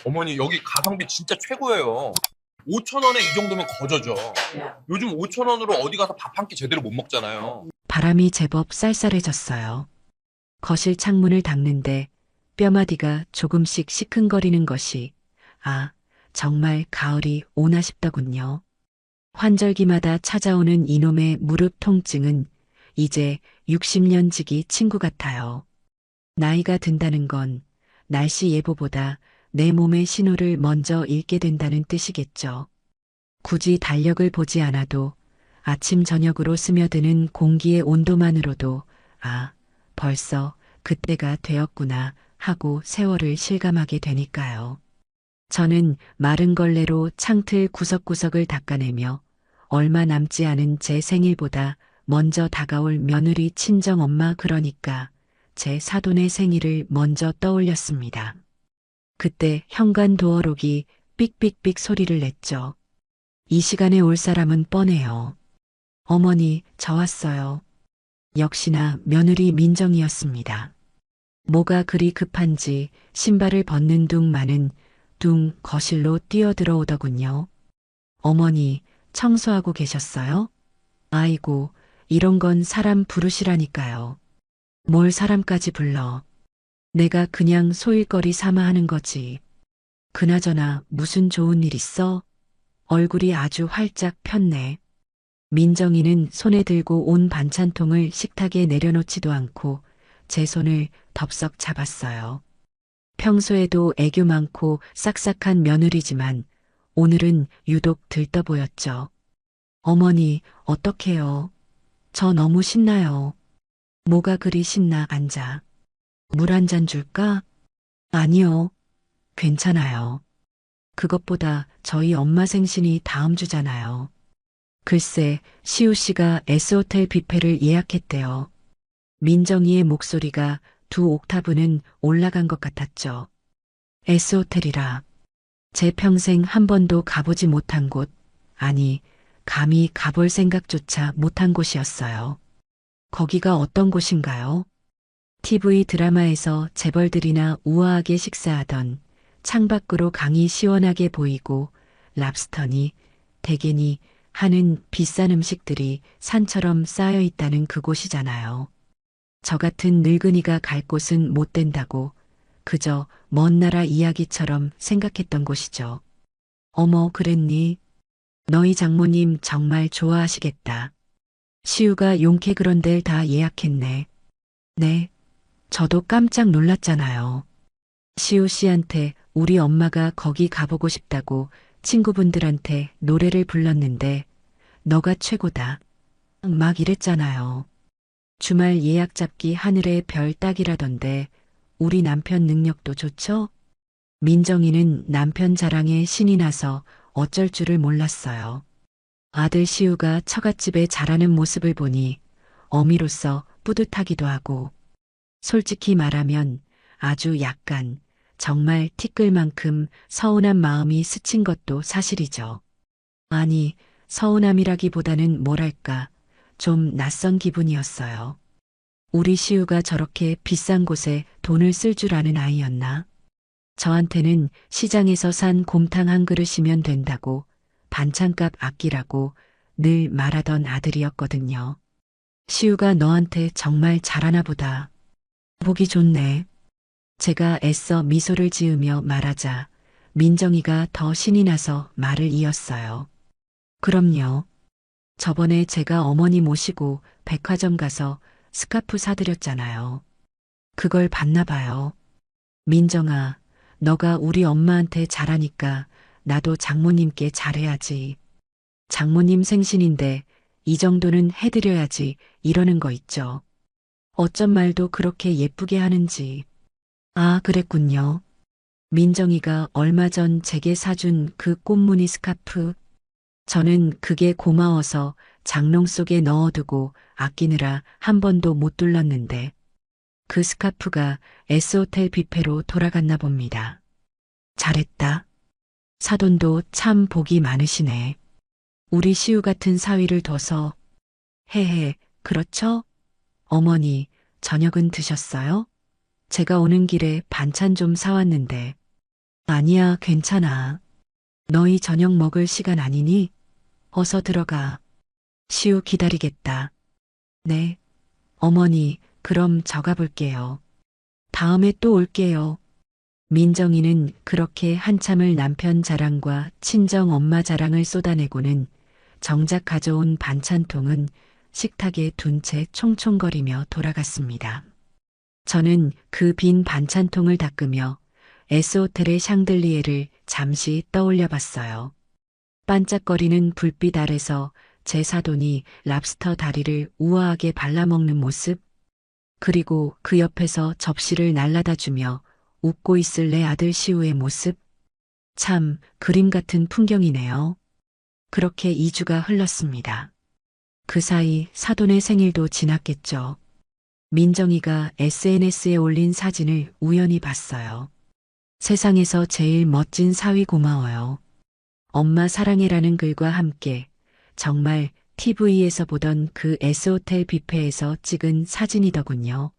어머니 여기 가성비 진짜 최고예요. 5천 원에 이 정도면 거저죠. 요즘 5천 원으로 어디 가서 밥 한 끼 제대로 못 먹잖아요. 바람이 제법 쌀쌀해졌어요. 거실 창문을 닦는데 뼈마디가 조금씩 시큰거리는 것이 정말 가을이 오나 싶더군요. 환절기마다 찾아오는 이놈의 무릎 통증은 이제 60년 지기 친구 같아요. 나이가 든다는 건 날씨 예보보다 내 몸의 신호를 먼저 읽게 된다는 뜻이겠죠. 굳이 달력을 보지 않아도 아침 저녁으로 스며드는 공기의 온도만으로도 벌써 그때가 되었구나 하고 세월을 실감하게 되니까요. 저는 마른 걸레로 창틀 구석구석을 닦아내며 얼마 남지 않은 제 생일보다 먼저 다가올 며느리 친정엄마 그러니까 제 사돈의 생일을 먼저 떠올렸습니다. 그때 현관 도어록이 삑삑삑 소리를 냈죠. 이 시간에 올 사람은 뻔해요. 어머니, 저 왔어요. 역시나 며느리 민정이었습니다. 뭐가 그리 급한지 신발을 벗는 둥마는 둥 거실로 뛰어들어오더군요. 어머니, 청소하고 계셨어요? 아이고, 이런 건 사람 부르시라니까요. 뭘 사람까지 불러. 내가 그냥 소일거리 삼아 하는 거지. 그나저나 무슨 좋은 일 있어? 얼굴이 아주 활짝 폈네. 민정이는 손에 들고 온 반찬통을 식탁에 내려놓지도 않고 제 손을 덥석 잡았어요. 평소에도 애교 많고 싹싹한 며느리지만 오늘은 유독 들떠 보였죠. 어머니, 어떡해요? 저 너무 신나요. 뭐가 그리 신나 앉아. 물 한 잔 줄까? 아니요. 괜찮아요. 그것보다 저희 엄마 생신이 다음 주잖아요. 글쎄, 시우 씨가 S호텔 뷔페를 예약했대요. 민정이의 목소리가 두 옥타브는 올라간 것 같았죠. S호텔이라. 제 평생 한 번도 가보지 못한 곳, 아니, 감히 가볼 생각조차 못한 곳이었어요. 거기가 어떤 곳인가요? TV 드라마에서 재벌들이나 우아하게 식사하던 창밖으로 강이 시원하게 보이고 랍스터니, 대게니 하는 비싼 음식들이 산처럼 쌓여 있다는 그곳이잖아요. 저 같은 늙은이가 갈 곳은 못 된다고 그저 먼 나라 이야기처럼 생각했던 곳이죠. 어머, 그랬니? 너희 장모님 정말 좋아하시겠다. 시우가 용케 그런 데를 다 예약했네. 네, 저도 깜짝 놀랐잖아요. 시우 씨한테 우리 엄마가 거기 가보고 싶다고 친구분들한테 노래를 불렀는데 너가 최고다. 막 이랬잖아요. 주말 예약 잡기 하늘의 별 따기라던데 우리 남편 능력도 좋죠? 민정이는 남편 자랑에 신이 나서 어쩔 줄을 몰랐어요. 아들 시우가 처갓집에 잘하는 모습을 보니 어미로서 뿌듯하기도 하고 솔직히 말하면 아주 약간 정말 티끌만큼 서운한 마음이 스친 것도 사실이죠. 아니, 서운함이라기보다는 뭐랄까, 좀 낯선 기분이었어요. 우리 시우가 저렇게 비싼 곳에 돈을 쓸 줄 아는 아이였나? 저한테는 시장에서 산 곰탕 한 그릇이면 된다고 반찬값 아끼라고 늘 말하던 아들이었거든요. 시우가 너한테 정말 잘하나 보다. 보기 좋네. 제가 애써 미소를 지으며 말하자 민정이가 더 신이 나서 말을 이었어요. 그럼요. 저번에 제가 어머니 모시고 백화점 가서 스카프 사드렸잖아요. 그걸 봤나 봐요. 민정아, 너가 우리 엄마한테 잘하니까 나도 장모님께 잘해야지. 장모님 생신인데 이 정도는 해드려야지 이러는 거 있죠. 어쩜 말도 그렇게 예쁘게 하는지. 아, 그랬군요. 민정이가 얼마 전 제게 사준 그 꽃무늬 스카프. 저는 그게 고마워서 장롱 속에 넣어두고 아끼느라 한 번도 못 둘렀는데 그 스카프가 S호텔 뷔페로 돌아갔나 봅니다. 잘했다. 사돈도 참 복이 많으시네. 우리 시우 같은 사위를 둬서. 헤헤, 그렇죠? 어머니, 저녁은 드셨어요? 제가 오는 길에 반찬 좀 사왔는데. 아니야, 괜찮아. 너희 저녁 먹을 시간 아니니? 어서 들어가. 시우 기다리겠다. 네. 어머니, 그럼 저 가볼게요. 다음에 또 올게요. 민정이는 그렇게 한참을 남편 자랑과 친정 엄마 자랑을 쏟아내고는 정작 가져온 반찬통은 식탁에 둔 채 총총거리며 돌아갔습니다. 저는 그 빈 반찬통을 닦으며 S호텔의 샹들리에를 잠시 떠올려 봤어요. 반짝거리는 불빛 아래서 제 사돈이 랍스터 다리를 우아하게 발라먹는 모습, 그리고 그 옆에서 접시를 날라다 주며 웃고 있을 내 아들 시우의 모습. 참 그림 같은 풍경이네요. 그렇게 2주가 흘렀습니다. 그 사이 사돈의 생일도 지났겠죠. 민정이가 SNS에 올린 사진을 우연히 봤어요. 세상에서 제일 멋진 사위 고마워요. 엄마 사랑해라는 글과 함께 정말 TV에서 보던 그 S호텔 뷔페에서 찍은 사진이더군요.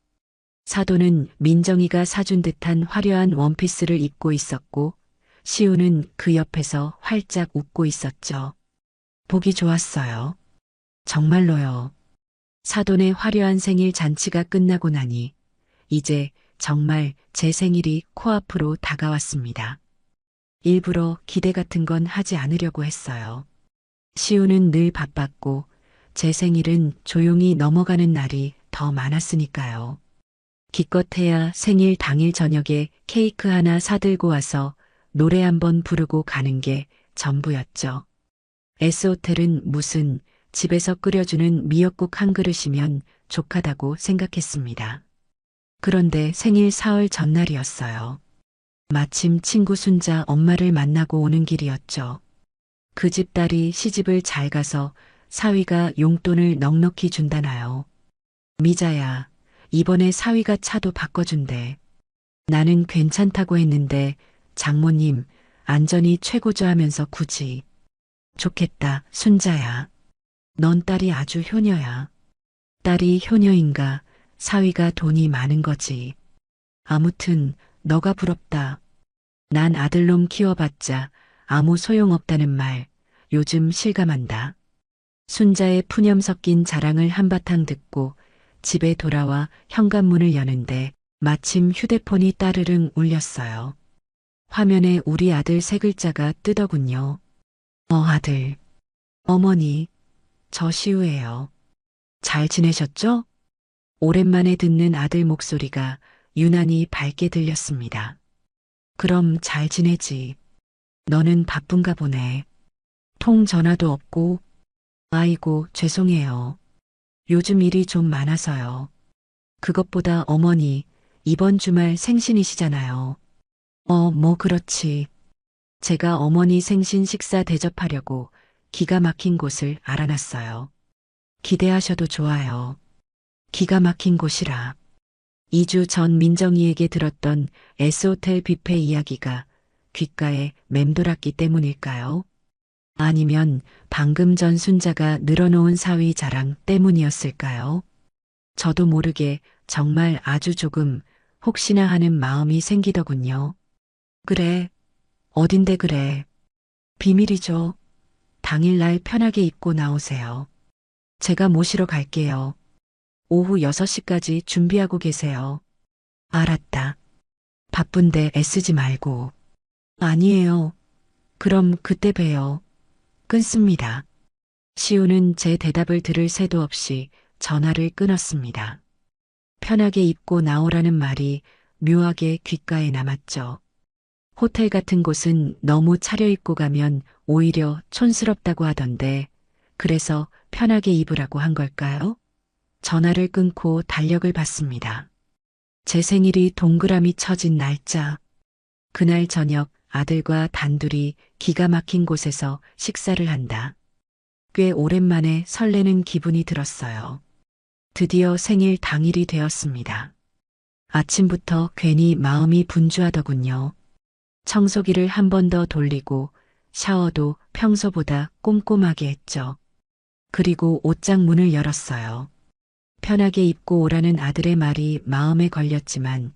사돈은 민정이가 사준 듯한 화려한 원피스를 입고 있었고 시우는 그 옆에서 활짝 웃고 있었죠. 보기 좋았어요. 정말로요. 사돈의 화려한 생일 잔치가 끝나고 나니 이제 정말 제 생일이 코앞으로 다가왔습니다. 일부러 기대 같은 건 하지 않으려고 했어요. 시우는 늘 바빴고 제 생일은 조용히 넘어가는 날이 더 많았으니까요. 기껏해야 생일 당일 저녁에 케이크 하나 사들고 와서 노래 한번 부르고 가는 게 전부였죠. S호텔은 무슨 집에서 끓여주는 미역국 한 그릇이면 족하다고 생각했습니다. 그런데 생일 사흘 전날이었어요. 마침 친구 순자 엄마를 만나고 오는 길이었죠. 그 집 딸이 시집을 잘 가서 사위가 용돈을 넉넉히 준다나요. 미자야, 이번에 사위가 차도 바꿔준대. 나는 괜찮다고 했는데 장모님 안전이 최고죠 하면서 굳이. 좋겠다, 순자야. 넌 딸이 아주 효녀야. 딸이 효녀인가 사위가 돈이 많은 거지. 아무튼 너가 부럽다. 난 아들놈 키워봤자 아무 소용없다는 말 요즘 실감한다. 순자의 푸념 섞인 자랑을 한바탕 듣고 집에 돌아와 현관문을 여는데 마침 휴대폰이 따르릉 울렸어요. 화면에 우리 아들 세 글자가 뜨더군요. 아들. 어머니, 저 시우예요. 잘 지내셨죠? 오랜만에 듣는 아들 목소리가 유난히 밝게 들렸습니다. 그럼 잘 지내지. 너는 바쁜가 보네. 통 전화도 없고. 아이고, 죄송해요. 요즘 일이 좀 많아서요. 그것보다 어머니, 이번 주말 생신이시잖아요. 뭐 그렇지. 제가 어머니 생신 식사 대접하려고 기가 막힌 곳을 알아놨어요. 기대하셔도 좋아요. 기가 막힌 곳이라. 2주 전 민정이에게 들었던 S호텔 뷔페 이야기가 귓가에 맴돌았기 때문일까요? 아니면 방금 전 순자가 늘어놓은 사위 자랑 때문이었을까요? 저도 모르게 정말 아주 조금 혹시나 하는 마음이 생기더군요. 그래. 어딘데 그래. 비밀이죠. 당일날 편하게 입고 나오세요. 제가 모시러 갈게요. 오후 6시까지 준비하고 계세요. 알았다. 바쁜데 애쓰지 말고. 아니에요. 그럼 그때 봬요. 끊습니다. 시우는 제 대답을 들을 새도 없이 전화를 끊었습니다. 편하게 입고 나오라는 말이 묘하게 귓가에 남았죠. 호텔 같은 곳은 너무 차려입고 가면 오히려 촌스럽다고 하던데 그래서 편하게 입으라고 한 걸까요? 전화를 끊고 달력을 봤습니다. 제 생일이 동그라미 쳐진 날짜. 그날 저녁 아들과 단둘이 기가 막힌 곳에서 식사를 한다. 꽤 오랜만에 설레는 기분이 들었어요. 드디어 생일 당일이 되었습니다. 아침부터 괜히 마음이 분주하더군요. 청소기를 한 번 더 돌리고 샤워도 평소보다 꼼꼼하게 했죠. 그리고 옷장 문을 열었어요. 편하게 입고 오라는 아들의 말이 마음에 걸렸지만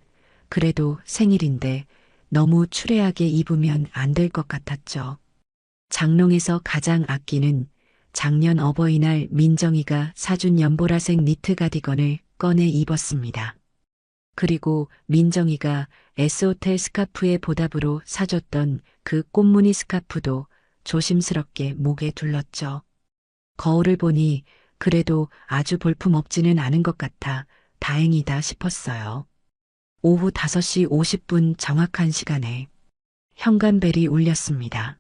그래도 생일인데 너무 추레하게 입으면 안 될 것 같았죠. 장롱에서 가장 아끼는 작년 어버이날 민정이가 사준 연보라색 니트 가디건을 꺼내 입었습니다. 그리고 민정이가 S호텔 스카프의 보답으로 사줬던 그 꽃무늬 스카프도 조심스럽게 목에 둘렀죠. 거울을 보니 그래도 아주 볼품없지는 않은 것 같아 다행이다 싶었어요. 오후 5시 50분 정확한 시간에 현관벨이 울렸습니다.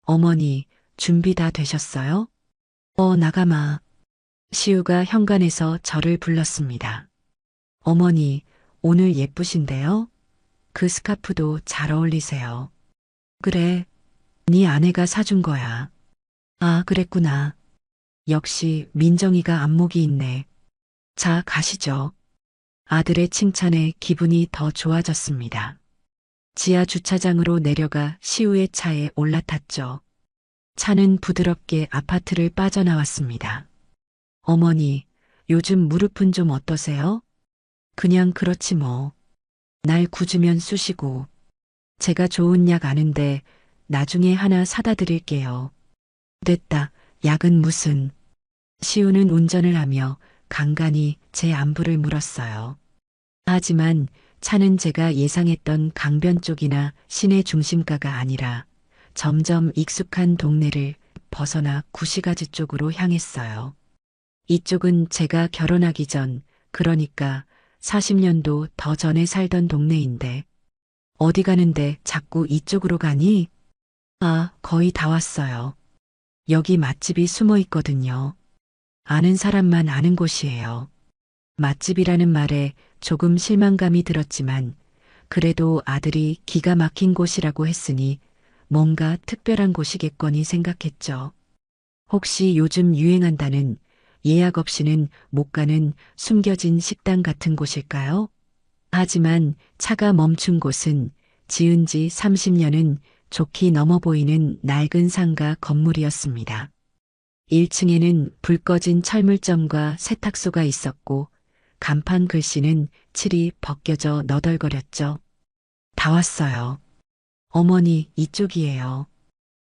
어머니, 준비 다 되셨어요? 나가마. 시우가 현관에서 저를 불렀습니다. 어머니, 오늘 예쁘신데요? 그 스카프도 잘 어울리세요. 그래, 네 아내가 사준 거야. 아, 그랬구나. 역시 민정이가 안목이 있네. 자, 가시죠. 아들의 칭찬에 기분이 더 좋아졌습니다. 지하 주차장으로 내려가 시우의 차에 올라탔죠. 차는 부드럽게 아파트를 빠져나왔습니다. 어머니, 요즘 무릎은 좀 어떠세요? 그냥 그렇지 뭐. 날 굳으면 쑤시고. 제가 좋은 약 아는데 나중에 하나 사다 드릴게요. 됐다. 약은 무슨. 시우는 운전을 하며 간간히 제 안부를 물었어요. 하지만 차는 제가 예상했던 강변 쪽이나 시내 중심가가 아니라 점점 익숙한 동네를 벗어나 구시가지 쪽으로 향했어요. 이쪽은 제가 결혼하기 전, 그러니까 40년도 더 전에 살던 동네인데, 어디 가는데 자꾸 이쪽으로 가니? 아, 거의 다 왔어요. 여기 맛집이 숨어 있거든요. 아는 사람만 아는 곳이에요. 맛집이라는 말에 조금 실망감이 들었지만, 그래도 아들이 기가 막힌 곳이라고 했으니 뭔가 특별한 곳이겠거니 생각했죠. 혹시 요즘 유행한다는 예약 없이는 못 가는 숨겨진 식당 같은 곳일까요? 하지만 차가 멈춘 곳은 지은 지 30년은 좋게 넘어 보이는 낡은 상가 건물이었습니다. 1층에는 불 꺼진 철물점과 세탁소가 있었고 간판 글씨는 칠이 벗겨져 너덜거렸죠. 다 왔어요. 어머니, 이쪽이에요.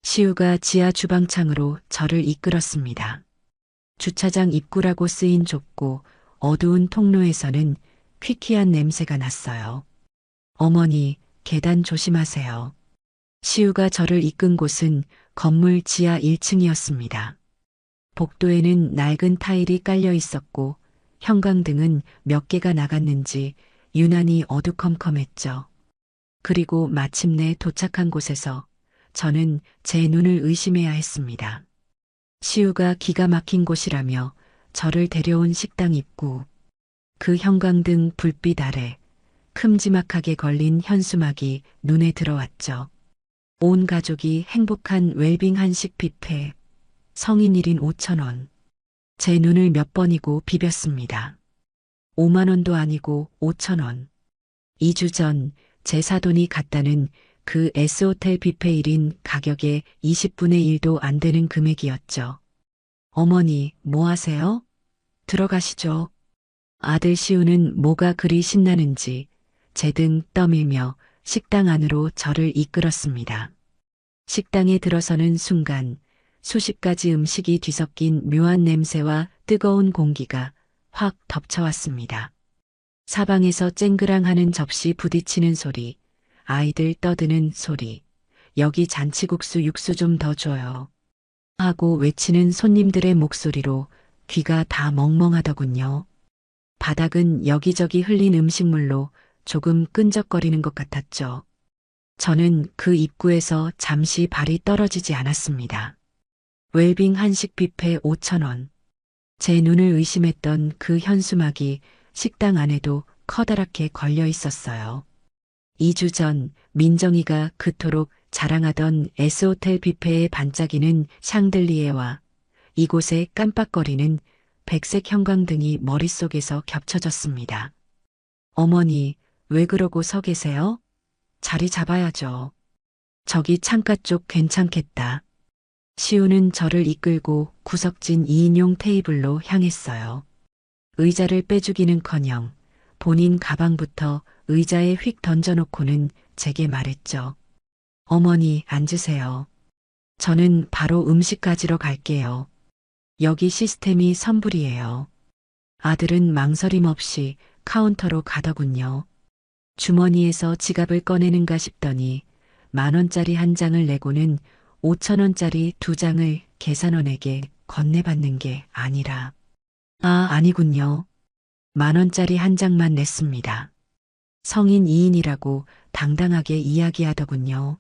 시우가 지하 주방창으로 저를 이끌었습니다. 주차장 입구라고 쓰인 좁고 어두운 통로에서는 퀴퀴한 냄새가 났어요. 어머니, 계단 조심하세요. 시우가 저를 이끈 곳은 건물 지하 1층이었습니다. 복도에는 낡은 타일이 깔려 있었고 형광등은 몇 개가 나갔는지 유난히 어두컴컴했죠. 그리고 마침내 도착한 곳에서 저는 제 눈을 의심해야 했습니다. 시우가 기가 막힌 곳이라며 저를 데려온 식당 입구. 그 형광등 불빛 아래 큼지막하게 걸린 현수막이 눈에 들어왔죠. 온 가족이 행복한 웰빙 한식 뷔페. 성인 1인 5,000원. 제 눈을 몇 번이고 비볐습니다. 5만 원도 아니고 5,000원. 2주 전 제 사돈이 갔다는 그 S호텔 뷔페 1인 가격의 20분의 1도 안 되는 금액이었죠. 어머니, 뭐 하세요? 들어가시죠. 아들 시우는 뭐가 그리 신나는지 제 등 떠밀며 식당 안으로 저를 이끌었습니다. 식당에 들어서는 순간 수십 가지 음식이 뒤섞인 묘한 냄새와 뜨거운 공기가 확 덮쳐왔습니다. 사방에서 쨍그랑하는 접시 부딪히는 소리, 아이들 떠드는 소리, 여기 잔치국수 육수 좀 더 줘요. 하고 외치는 손님들의 목소리로 귀가 다 멍멍하더군요. 바닥은 여기저기 흘린 음식물로 조금 끈적거리는 것 같았죠. 저는 그 입구에서 잠시 발이 떨어지지 않았습니다. 웰빙 한식 뷔페 5,000원. 제 눈을 의심했던 그 현수막이 식당 안에도 커다랗게 걸려 있었어요. 2주 전 민정이가 그토록 자랑하던 S호텔 뷔페의 반짝이는 샹들리에와 이곳의 깜빡거리는 백색 형광등이 머릿속에서 겹쳐졌습니다. 어머니, 왜 그러고 서 계세요? 자리 잡아야죠. 저기 창가 쪽 괜찮겠다. 시우는 저를 이끌고 구석진 2인용 테이블로 향했어요. 의자를 빼주기는커녕 본인 가방부터 의자에 휙 던져놓고는 제게 말했죠. 어머니, 앉으세요. 저는 바로 음식 가지러 갈게요. 여기 시스템이 선불이에요. 아들은 망설임 없이 카운터로 가더군요. 주머니에서 지갑을 꺼내는가 싶더니 10,000원짜리 한 장을 내고는 5,000원짜리 두 장을 계산원에게 건네받는 게 아니라, 아니군요. 10,000원짜리 한 장만 냈습니다. 성인 2인이라고 당당하게 이야기하더군요.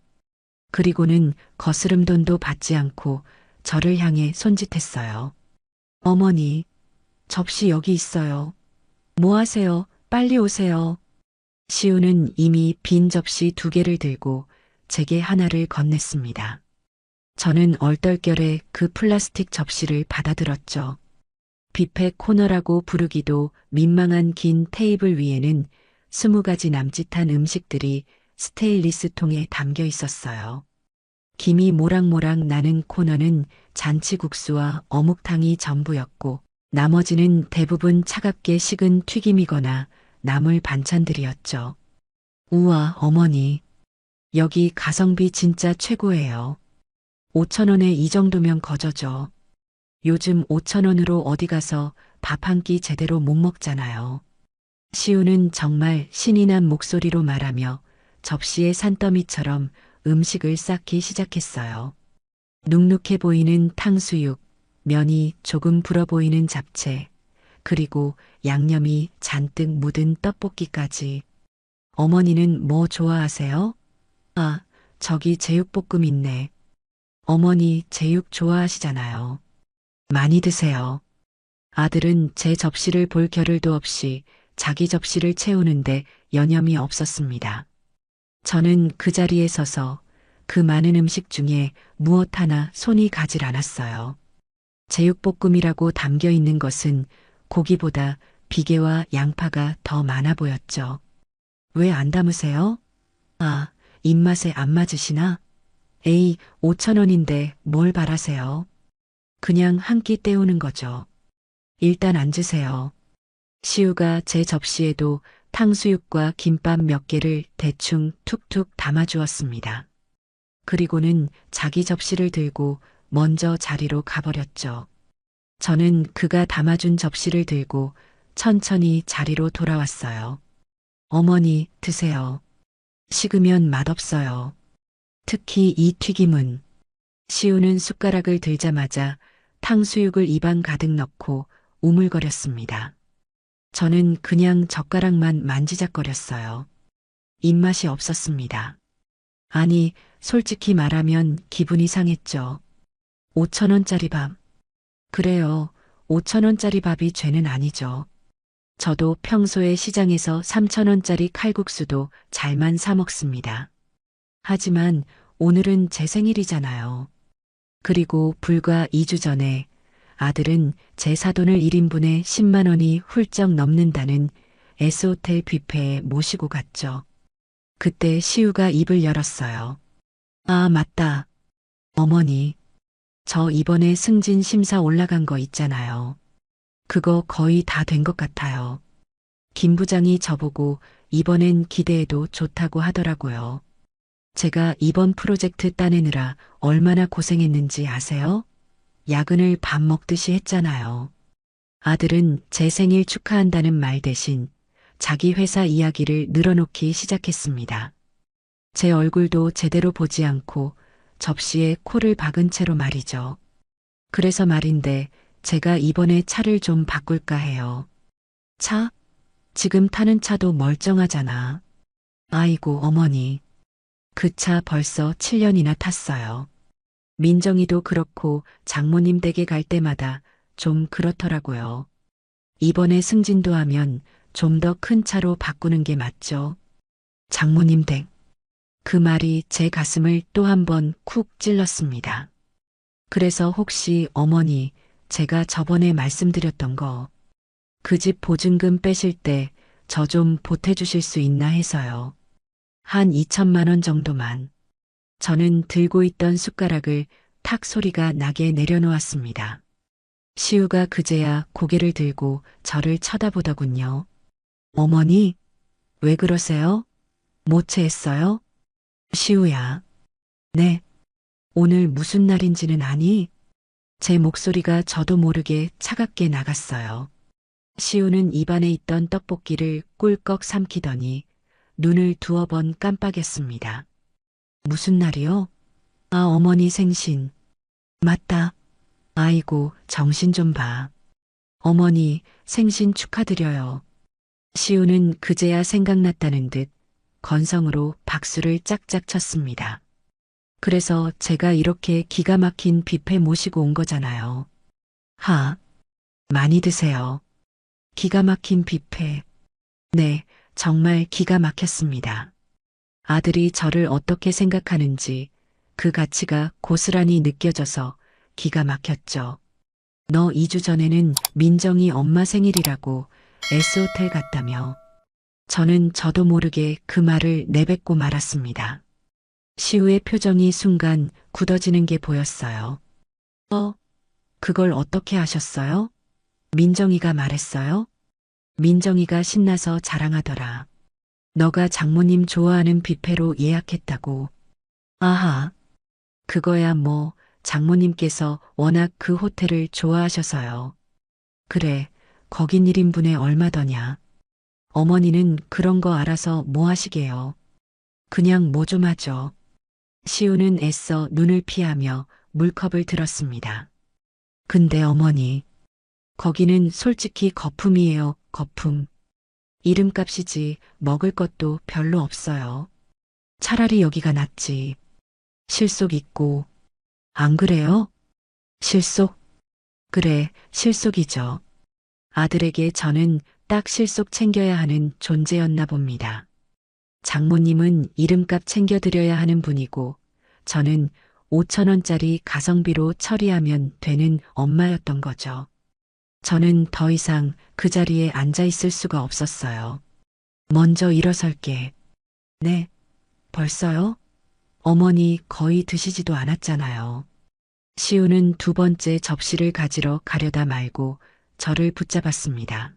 그리고는 거스름 돈도 받지 않고 저를 향해 손짓했어요. 어머니, 접시 여기 있어요. 뭐 하세요? 빨리 오세요. 시우는 이미 빈 접시 2개를 들고 제게 하나를 건넸습니다. 저는 얼떨결에 그 플라스틱 접시를 받아들었죠. 뷔페 코너라고 부르기도 민망한 긴 테이블 위에는 20가지 남짓한 음식들이 스테인리스 통에 담겨 있었어요. 김이 모락모락 나는 코너는 잔치국수와 어묵탕이 전부였고 나머지는 대부분 차갑게 식은 튀김이거나 나물 반찬들이었죠. 우와, 어머니. 여기 가성비 진짜 최고예요. 5,000원에 이 정도면 거저죠. 요즘 5,000원으로 어디 가서 밥 한 끼 제대로 못 먹잖아요. 시우는 정말 신이 난 목소리로 말하며 접시의 산더미처럼 음식을 쌓기 시작했어요. 눅눅해 보이는 탕수육, 면이 조금 불어 보이는 잡채, 그리고 양념이 잔뜩 묻은 떡볶이까지. 어머니는 뭐 좋아하세요? 저기 제육볶음 있네. 어머니 제육 좋아하시잖아요. 많이 드세요. 아들은 제 접시를 볼 겨를도 없이 자기 접시를 채우는데 여념이 없었습니다. 저는 그 자리에 서서 그 많은 음식 중에 무엇 하나 손이 가질 않았어요. 제육볶음이라고 담겨 있는 것은 고기보다 비계와 양파가 더 많아 보였죠. 왜 안 담으세요? 입맛에 안 맞으시나? 에이, 5,000원인데 뭘 바라세요? 그냥 한 끼 때우는 거죠. 일단 앉으세요. 시우가 제 접시에도 탕수육과 김밥 몇 개를 대충 툭툭 담아주었습니다. 그리고는 자기 접시를 들고 먼저 자리로 가버렸죠. 저는 그가 담아준 접시를 들고 천천히 자리로 돌아왔어요. 어머니, 드세요. 식으면 맛없어요. 특히 이 튀김은. 시우는 숟가락을 들자마자 탕수육을 입안 가득 넣고 우물거렸습니다. 저는 그냥 젓가락만 만지작거렸어요. 입맛이 없었습니다. 아니, 솔직히 말하면 기분이 상했죠. 5,000원짜리 밥. 그래요, 5,000원짜리 밥이 죄는 아니죠. 저도 평소에 시장에서 3,000원짜리 칼국수도 잘만 사 먹습니다. 하지만 오늘은 제 생일이잖아요. 그리고 불과 2주 전에 아들은 제 사돈을 1인분에 10만 원이 훌쩍 넘는다는 S호텔 뷔페에 모시고 갔죠. 그때 시우가 입을 열었어요. 맞다. 어머니, 저 이번에 승진 심사 올라간 거 있잖아요. 그거 거의 다 된 것 같아요. 김 부장이 저보고 이번엔 기대해도 좋다고 하더라고요. 제가 이번 프로젝트 따내느라 얼마나 고생했는지 아세요? 야근을 밥 먹듯이 했잖아요. 아들은 제 생일 축하한다는 말 대신 자기 회사 이야기를 늘어놓기 시작했습니다. 제 얼굴도 제대로 보지 않고 접시에 코를 박은 채로 말이죠. 그래서 말인데 제가 이번에 차를 좀 바꿀까 해요. 차? 지금 타는 차도 멀쩡하잖아. 아이고, 어머니. 그 차 벌써 7년이나 탔어요. 민정이도 그렇고 장모님 댁에 갈 때마다 좀 그렇더라고요. 이번에 승진도 하면 좀 더 큰 차로 바꾸는 게 맞죠. 장모님 댁. 그 말이 제 가슴을 또 한 번 쿡 찔렀습니다. 그래서 혹시 어머니, 제가 저번에 말씀드렸던 거, 그 집 보증금 빼실 때 저 좀 보태주실 수 있나 해서요. 한 2천만 원 정도만. 저는 들고 있던 숟가락을 탁 소리가 나게 내려놓았습니다. 시우가 그제야 고개를 들고 저를 쳐다보더군요. 어머니, 왜 그러세요? 뭐 체했어요? 시우야. 네. 오늘 무슨 날인지는 아니? 제 목소리가 저도 모르게 차갑게 나갔어요. 시우는 입안에 있던 떡볶이를 꿀꺽 삼키더니 눈을 두어 번 깜빡였습니다. 무슨 날이요? 아, 어머니 생신. 맞다. 아이고, 정신 좀 봐. 어머니, 생신 축하드려요. 시우는 그제야 생각났다는 듯 건성으로 박수를 짝짝 쳤습니다. 그래서 제가 이렇게 기가 막힌 뷔페 모시고 온 거잖아요. 하, 많이 드세요. 기가 막힌 뷔페. 네, 정말 기가 막혔습니다. 아들이 저를 어떻게 생각하는지 그 가치가 고스란히 느껴져서 기가 막혔죠. 너 2주 전에는 민정이 엄마 생일이라고 S호텔 갔다며. 저는 저도 모르게 그 말을 내뱉고 말았습니다. 시우의 표정이 순간 굳어지는 게 보였어요. 그걸 어떻게 아셨어요? 민정이가 말했어요? 민정이가 신나서 자랑하더라. 너가 장모님 좋아하는 뷔페로 예약했다고. 아하. 그거야 뭐 장모님께서 워낙 그 호텔을 좋아하셔서요. 그래, 거긴 1인분에 얼마더냐. 어머니는 그런 거 알아서 뭐 하시게요. 그냥 뭐 좀 하죠. 시우는 애써 눈을 피하며 물컵을 들었습니다. 근데 어머니, 거기는 솔직히 거품이에요, 거품. 이름값이지 먹을 것도 별로 없어요. 차라리 여기가 낫지. 실속 있고. 안 그래요? 실속? 그래, 실속이죠. 아들에게 저는 딱 실속 챙겨야 하는 존재였나 봅니다. 장모님은 이름값 챙겨드려야 하는 분이고, 저는 5천 원짜리 가성비로 처리하면 되는 엄마였던 거죠. 저는 더 이상 그 자리에 앉아 있을 수가 없었어요. 먼저 일어설게. 네, 벌써요? 어머니 거의 드시지도 않았잖아요. 시우는 두 번째 접시를 가지러 가려다 말고 저를 붙잡았습니다.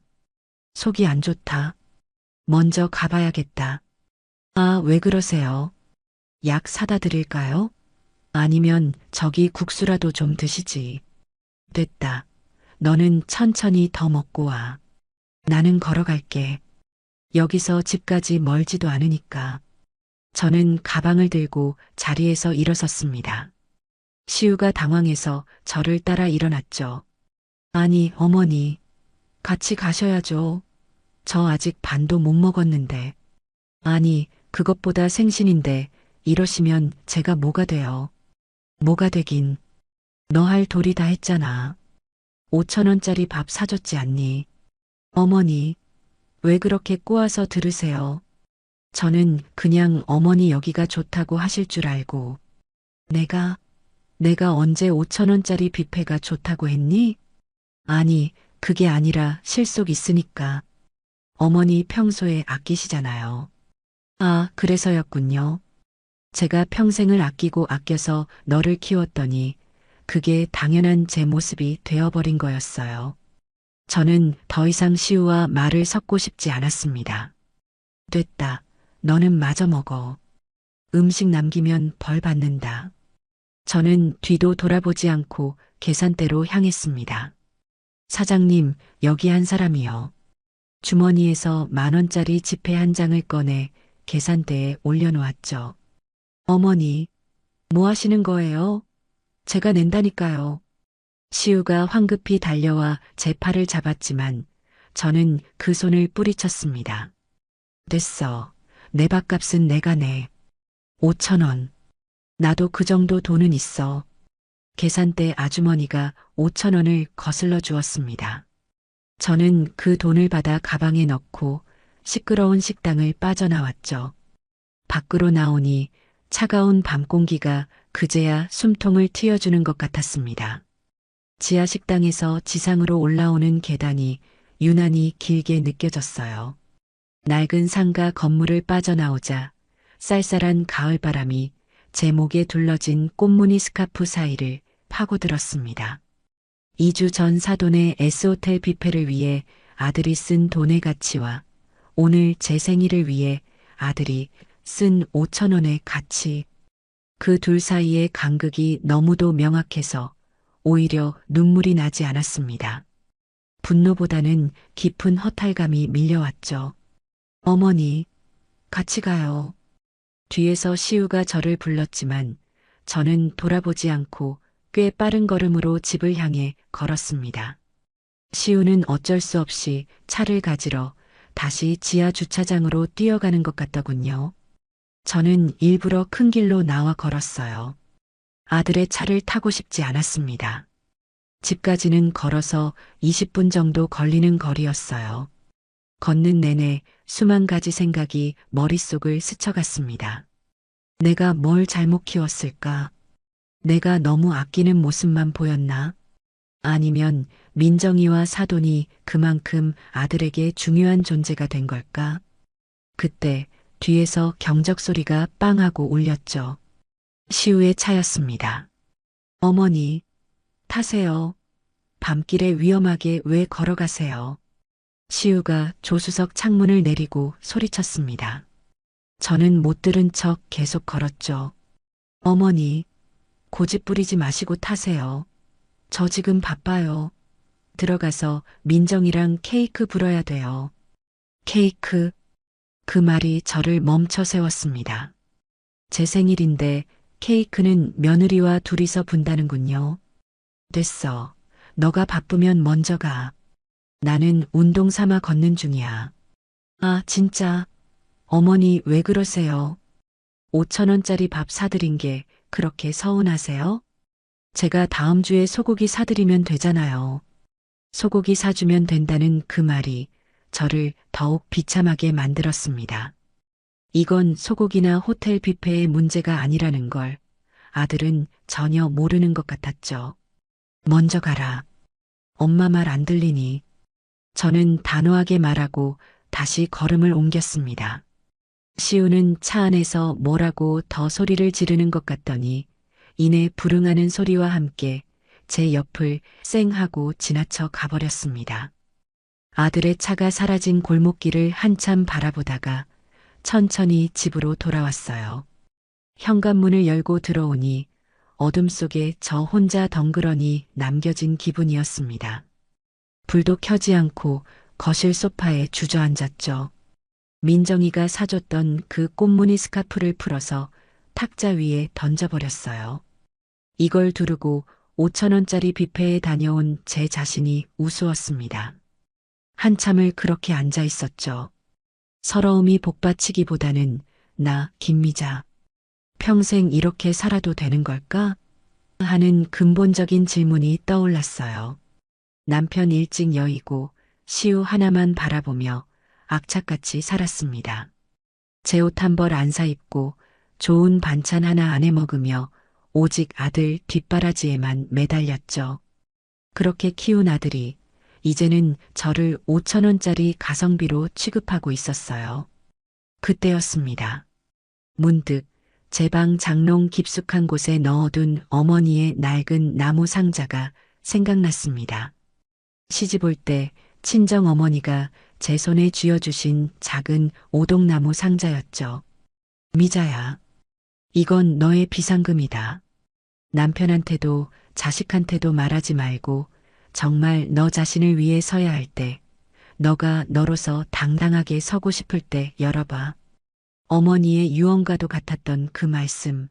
속이 안 좋다. 먼저 가봐야겠다. 아, 왜 그러세요? 약 사다 드릴까요? 아니면 저기 국수라도 좀 드시지. 됐다. 너는 천천히 더 먹고 와. 나는 걸어갈게. 여기서 집까지 멀지도 않으니까. 저는 가방을 들고 자리에서 일어섰습니다. 시우가 당황해서 저를 따라 일어났죠. 아니, 어머니. 같이 가셔야죠. 저 아직 반도 못 먹었는데. 아니, 그것보다 생신인데 이러시면 제가 뭐가 돼요. 뭐가 되긴. 너 할 도리 다 했잖아. 5천 원짜리 밥 사줬지 않니? 어머니, 왜 그렇게 꼬아서 들으세요? 저는 그냥 어머니 여기가 좋다고 하실 줄 알고. 내가 언제 5천 원짜리 뷔페가 좋다고 했니? 아니, 그게 아니라 실속 있으니까. 어머니 평소에 아끼시잖아요. 아, 그래서였군요. 제가 평생을 아끼고 아껴서 너를 키웠더니 그게 당연한 제 모습이 되어버린 거였어요. 저는 더 이상 시우와 말을 섞고 싶지 않았습니다. 됐다. 너는 마저 먹어. 음식 남기면 벌 받는다. 저는 뒤도 돌아보지 않고 계산대로 향했습니다. 사장님, 여기 한 사람이요. 주머니에서 10,000원짜리 지폐 한 장을 꺼내 계산대에 올려놓았죠. 어머니, 뭐 하시는 거예요? 제가 낸다니까요. 시우가 황급히 달려와 제 팔을 잡았지만 저는 그 손을 뿌리쳤습니다. 됐어. 내 밥값은 내가 내. 5천 원. 나도 그 정도 돈은 있어. 계산대 아주머니가 5천 원을 거슬러 주었습니다. 저는 그 돈을 받아 가방에 넣고 시끄러운 식당을 빠져나왔죠. 밖으로 나오니 차가운 밤 공기가 그제야 숨통을 트여주는 것 같았습니다. 지하 식당에서 지상으로 올라오는 계단이 유난히 길게 느껴졌어요. 낡은 상가 건물을 빠져나오자 쌀쌀한 가을바람이 제 목에 둘러진 꽃무늬 스카프 사이를 파고들었습니다. 2주 전 사돈의 S호텔 뷔페를 위해 아들이 쓴 돈의 가치와 오늘 제 생일을 위해 아들이 쓴 5천 원의 가치. 그 둘 사이의 간극이 너무도 명확해서 오히려 눈물이 나지 않았습니다. 분노보다는 깊은 허탈감이 밀려왔죠. 어머니, 같이 가요. 뒤에서 시우가 저를 불렀지만 저는 돌아보지 않고 꽤 빠른 걸음으로 집을 향해 걸었습니다. 시우는 어쩔 수 없이 차를 가지러 다시 지하 주차장으로 뛰어가는 것 같더군요. 저는 일부러 큰 길로 나와 걸었어요. 아들의 차를 타고 싶지 않았습니다. 집까지는 걸어서 20분 정도 걸리는 거리였어요. 걷는 내내 수만 가지 생각이 머릿속을 스쳐갔습니다. 내가 뭘 잘못 키웠을까? 내가 너무 아끼는 모습만 보였나? 아니면 민정이와 사돈이 그만큼 아들에게 중요한 존재가 된 걸까? 그때 뒤에서 경적 소리가 빵 하고 울렸죠. 시우의 차였습니다. 어머니, 타세요. 밤길에 위험하게 왜 걸어가세요? 시우가 조수석 창문을 내리고 소리쳤습니다. 저는 못 들은 척 계속 걸었죠. 어머니, 고집 부리지 마시고 타세요. 저 지금 바빠요. 들어가서 민정이랑 케이크 불어야 돼요. 케이크. 그 말이 저를 멈춰 세웠습니다. 제 생일인데 케이크는 며느리와 둘이서 분다는군요. 됐어. 너가 바쁘면 먼저 가. 나는 운동 삼아 걷는 중이야. 아, 진짜. 어머니 왜 그러세요? 5천 원짜리 밥 사드린 게 그렇게 서운하세요? 제가 다음 주에 소고기 사드리면 되잖아요. 소고기 사주면 된다는 그 말이 저를 더욱 비참하게 만들었습니다. 이건 소고기나 호텔 뷔페의 문제가 아니라는 걸 아들은 전혀 모르는 것 같았죠. 먼저 가라. 엄마 말 안 들리니. 저는 단호하게 말하고 다시 걸음을 옮겼습니다. 시우는 차 안에서 뭐라고 더 소리를 지르는 것 같더니 이내 불응하는 소리와 함께 제 옆을 쌩 하고 지나쳐 가버렸습니다. 아들의 차가 사라진 골목길을 한참 바라보다가 천천히 집으로 돌아왔어요. 현관문을 열고 들어오니 어둠 속에 저 혼자 덩그러니 남겨진 기분이었습니다. 불도 켜지 않고 거실 소파에 주저앉았죠. 민정이가 사줬던 그 꽃무늬 스카프를 풀어서 탁자 위에 던져버렸어요. 이걸 두르고 5천 원짜리 뷔페에 다녀온 제 자신이 우스웠습니다. 한참을 그렇게 앉아 있었죠. 서러움이 복받치기보다는 나 김미자 평생 이렇게 살아도 되는 걸까? 하는 근본적인 질문이 떠올랐어요. 남편 일찍 여의고 시우 하나만 바라보며 악착같이 살았습니다. 제 옷 한 벌 안 사입고 좋은 반찬 하나 안 해 먹으며 오직 아들 뒷바라지에만 매달렸죠. 그렇게 키운 아들이 이제는 저를 5천 원짜리 가성비로 취급하고 있었어요. 그때였습니다. 문득 제 방 장롱 깊숙한 곳에 넣어둔 어머니의 낡은 나무 상자가 생각났습니다. 시집 올 때 친정 어머니가 제 손에 쥐어주신 작은 오동나무 상자였죠. 미자야, 이건 너의 비상금이다. 남편한테도 자식한테도 말하지 말고 정말 너 자신을 위해 서야 할 때, 너가 너로서 당당하게 서고 싶을 때 열어봐. 어머니의 유언과도 같았던 그 말씀.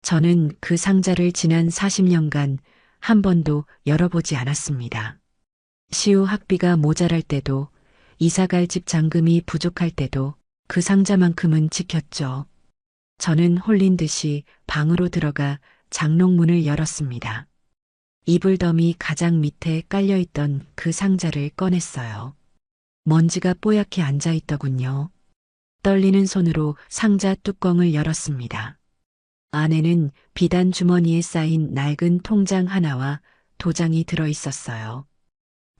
저는 그 상자를 지난 40년간 한 번도 열어보지 않았습니다. 시우 학비가 모자랄 때도 이사갈 집 잔금이 부족할 때도 그 상자만큼은 지켰죠. 저는 홀린 듯이 방으로 들어가 장롱문을 열었습니다. 이불더미 가장 밑에 깔려있던 그 상자를 꺼냈어요. 먼지가 뽀얗게 앉아있더군요. 떨리는 손으로 상자 뚜껑을 열었습니다. 안에는 비단 주머니에 쌓인 낡은 통장 하나와 도장이 들어있었어요.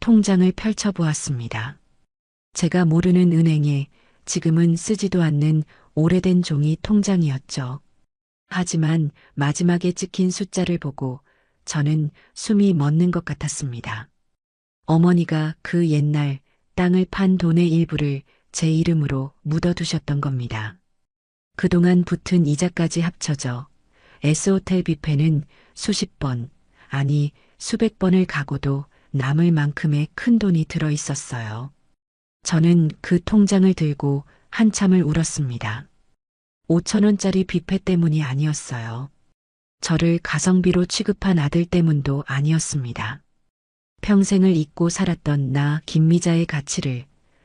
통장을 펼쳐보았습니다. 제가 모르는 은행에 지금은 쓰지도 않는 오래된 종이 통장이었죠. 하지만 마지막에 찍힌 숫자를 보고 저는 숨이 멎는 것 같았습니다. 어머니가 그 옛날 땅을 판 돈의 일부를 제 이름으로 묻어두셨던 겁니다. 그동안 붙은 이자까지 합쳐져 S호텔 뷔페는 수십 번, 아니 수백 번을 가고도 남을 만큼의 큰 돈이 들어 있었어요. 저는 그 통장을 들고 한참을 울었습니다. 5천 원짜리 뷔페 때문이 아니었어요. 저를 가성비로 취급한 아들 때문도 아니었습니다. 평생을 잊고 살았던 나 김미자의 가치를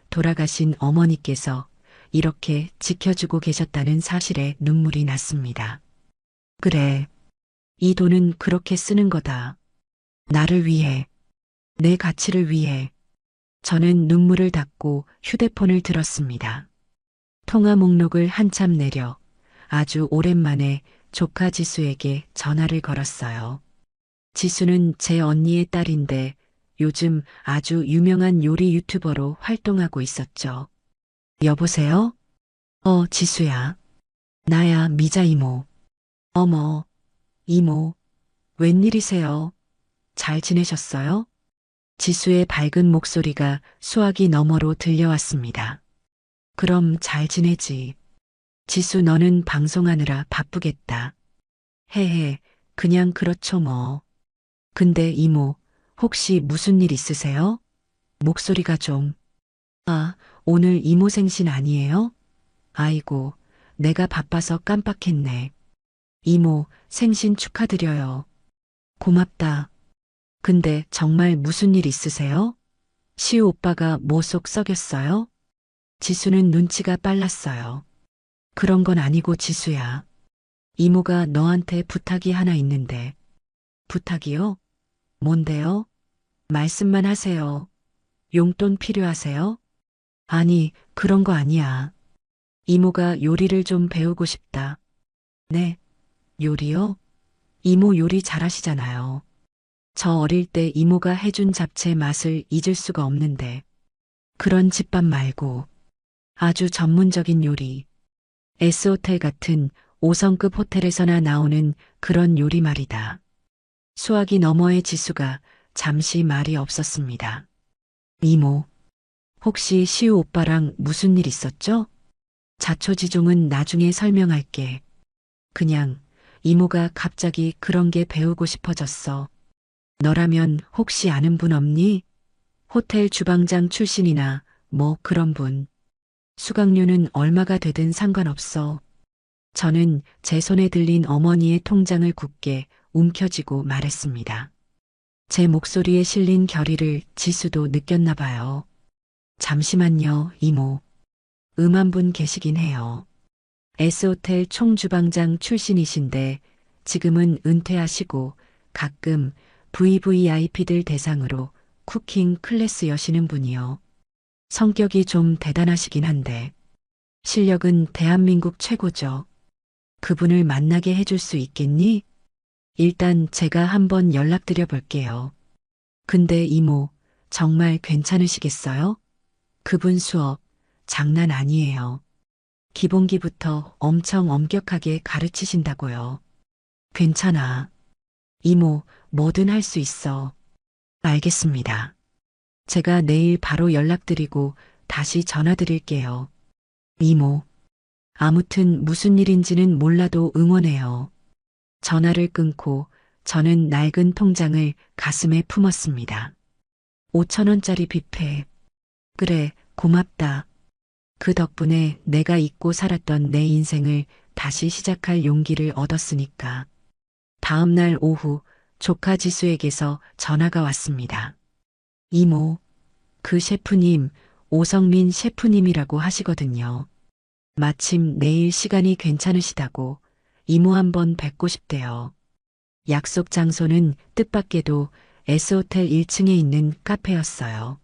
돌아가신 어머니께서 이렇게 지켜주고 계셨다는 사실에 눈물이 났습니다. 그래, 이 돈은 그렇게 쓰는 거다. 나를 위해, 내 가치를 위해. 저는 눈물을 닦고 휴대폰을 들었습니다. 통화 목록을 한참 내려 아주 오랜만에 조카 지수에게 전화를 걸었어요. 지수는 제 언니의 딸인데 요즘 아주 유명한 요리 유튜버로 활동하고 있었죠. 여보세요? 지수야. 나야, 미자 이모. 어머, 이모. 웬일이세요? 잘 지내셨어요? 지수의 밝은 목소리가 수화기 너머로 들려왔습니다. 그럼 잘 지내지. 지수 너는 방송하느라 바쁘겠다. 헤헤, 그냥 그렇죠 뭐. 근데 이모, 혹시 무슨 일 있으세요? 목소리가 좀. 아, 오늘 이모 생신 아니에요? 아이고, 내가 바빠서 깜빡했네. 이모, 생신 축하드려요. 고맙다. 근데 정말 무슨 일 있으세요? 시우 오빠가 뭐 속 썩였어요? 지수는 눈치가 빨랐어요. 그런 건 아니고 지수야. 이모가 너한테 부탁이 하나 있는데. 부탁이요? 뭔데요? 말씀만 하세요. 용돈 필요하세요? 아니, 그런 거 아니야. 이모가 요리를 좀 배우고 싶다. 네, 요리요? 이모 요리 잘하시잖아요. 저 어릴 때 이모가 해준 잡채 맛을 잊을 수가 없는데. 그런 집밥 말고 아주 전문적인 요리. S호텔 같은 5성급 호텔에서나 나오는 그런 요리 말이다. 수화기 너머의 지수가 잠시 말이 없었습니다. 이모, 혹시 시우 오빠랑 무슨 일 있었죠? 자초지종은 나중에 설명할게. 그냥 이모가 갑자기 그런 게 배우고 싶어졌어. 너라면 혹시 아는 분 없니? 호텔 주방장 출신이나 뭐 그런 분. 수강료는 얼마가 되든 상관없어. 저는 제 손에 들린 어머니의 통장을 굳게 움켜쥐고 말했습니다. 제 목소리에 실린 결의를 지수도 느꼈나 봐요. 잠시만요, 이모. 한 분 계시긴 해요. S호텔 총주방장 출신이신데 지금은 은퇴하시고 가끔 VVIP들 대상으로 쿠킹 클래스 여시는 분이요. 성격이 좀 대단하시긴 한데 실력은 대한민국 최고죠. 그분을 만나게 해줄 수 있겠니? 일단 제가 한번 연락드려 볼게요. 근데 이모, 정말 괜찮으시겠어요? 그분 수업 장난 아니에요. 기본기부터 엄청 엄격하게 가르치신다고요. 괜찮아. 이모, 뭐든 할 수 있어. 알겠습니다. 제가 내일 바로 연락드리고 다시 전화드릴게요. 이모. 아무튼 무슨 일인지는 몰라도 응원해요. 전화를 끊고 저는 낡은 통장을 가슴에 품었습니다. 5천 원짜리 뷔페. 그래, 고맙다. 그 덕분에 내가 잊고 살았던 내 인생을 다시 시작할 용기를 얻었으니까. 다음 날 오후 조카 지수에게서 전화가 왔습니다. 이모, 그 셰프님, 오성민 셰프님이라고 하시거든요. 마침 내일 시간이 괜찮으시다고 이모 한번 뵙고 싶대요. 약속 장소는 뜻밖에도 S호텔 1층에 있는 카페였어요.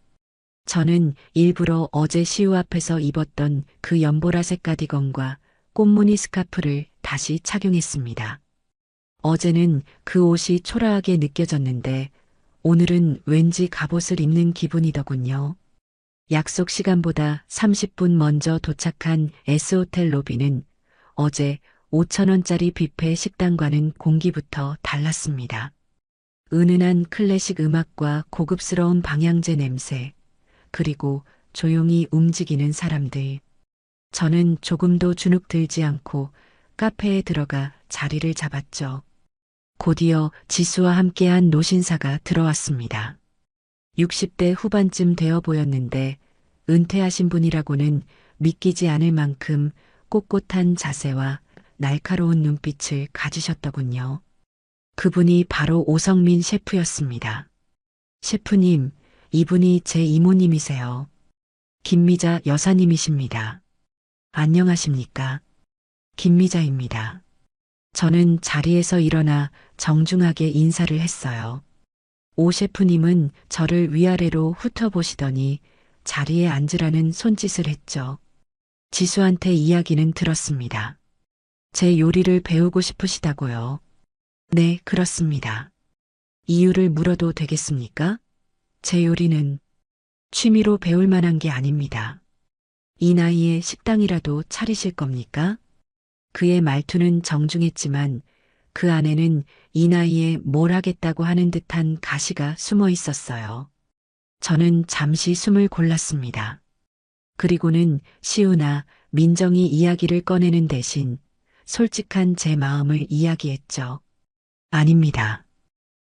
저는 일부러 어제 시우 앞에서 입었던 그 연보라색 가디건과 꽃무늬 스카프를 다시 착용했습니다. 어제는 그 옷이 초라하게 느껴졌는데 오늘은 왠지 갑옷을 입는 기분이더군요. 약속 시간보다 30분 먼저 도착한 S호텔 로비는 어제 5천 원짜리 뷔페 식당과는 공기부터 달랐습니다. 은은한 클래식 음악과 고급스러운 방향제 냄새, 그리고 조용히 움직이는 사람들. 저는 조금도 주눅 들지 않고 카페에 들어가 자리를 잡았죠. 곧이어 지수와 함께한 노신사가 들어왔습니다. 60대 후반쯤 되어 보였는데 은퇴하신 분이라고는 믿기지 않을 만큼 꼿꼿한 자세와 날카로운 눈빛을 가지셨더군요. 그분이 바로 오성민 셰프였습니다. 셰프님, 이분이 제 이모님이세요. 김미자 여사님이십니다. 안녕하십니까? 김미자입니다. 저는 자리에서 일어나 정중하게 인사를 했어요. 오 셰프님은 저를 위아래로 훑어보시더니 자리에 앉으라는 손짓을 했죠. 지수한테 이야기는 들었습니다. 제 요리를 배우고 싶으시다고요. 네, 그렇습니다. 이유를 물어도 되겠습니까? 제 요리는 취미로 배울 만한 게 아닙니다. 이 나이에 식당이라도 차리실 겁니까? 그의 말투는 정중했지만 그 안에는 이 나이에 뭘 하겠다고 하는 듯한 가시가 숨어 있었어요. 저는 잠시 숨을 골랐습니다. 그리고는 시우나 민정이 이야기를 꺼내는 대신 솔직한 제 마음을 이야기했죠. 아닙니다.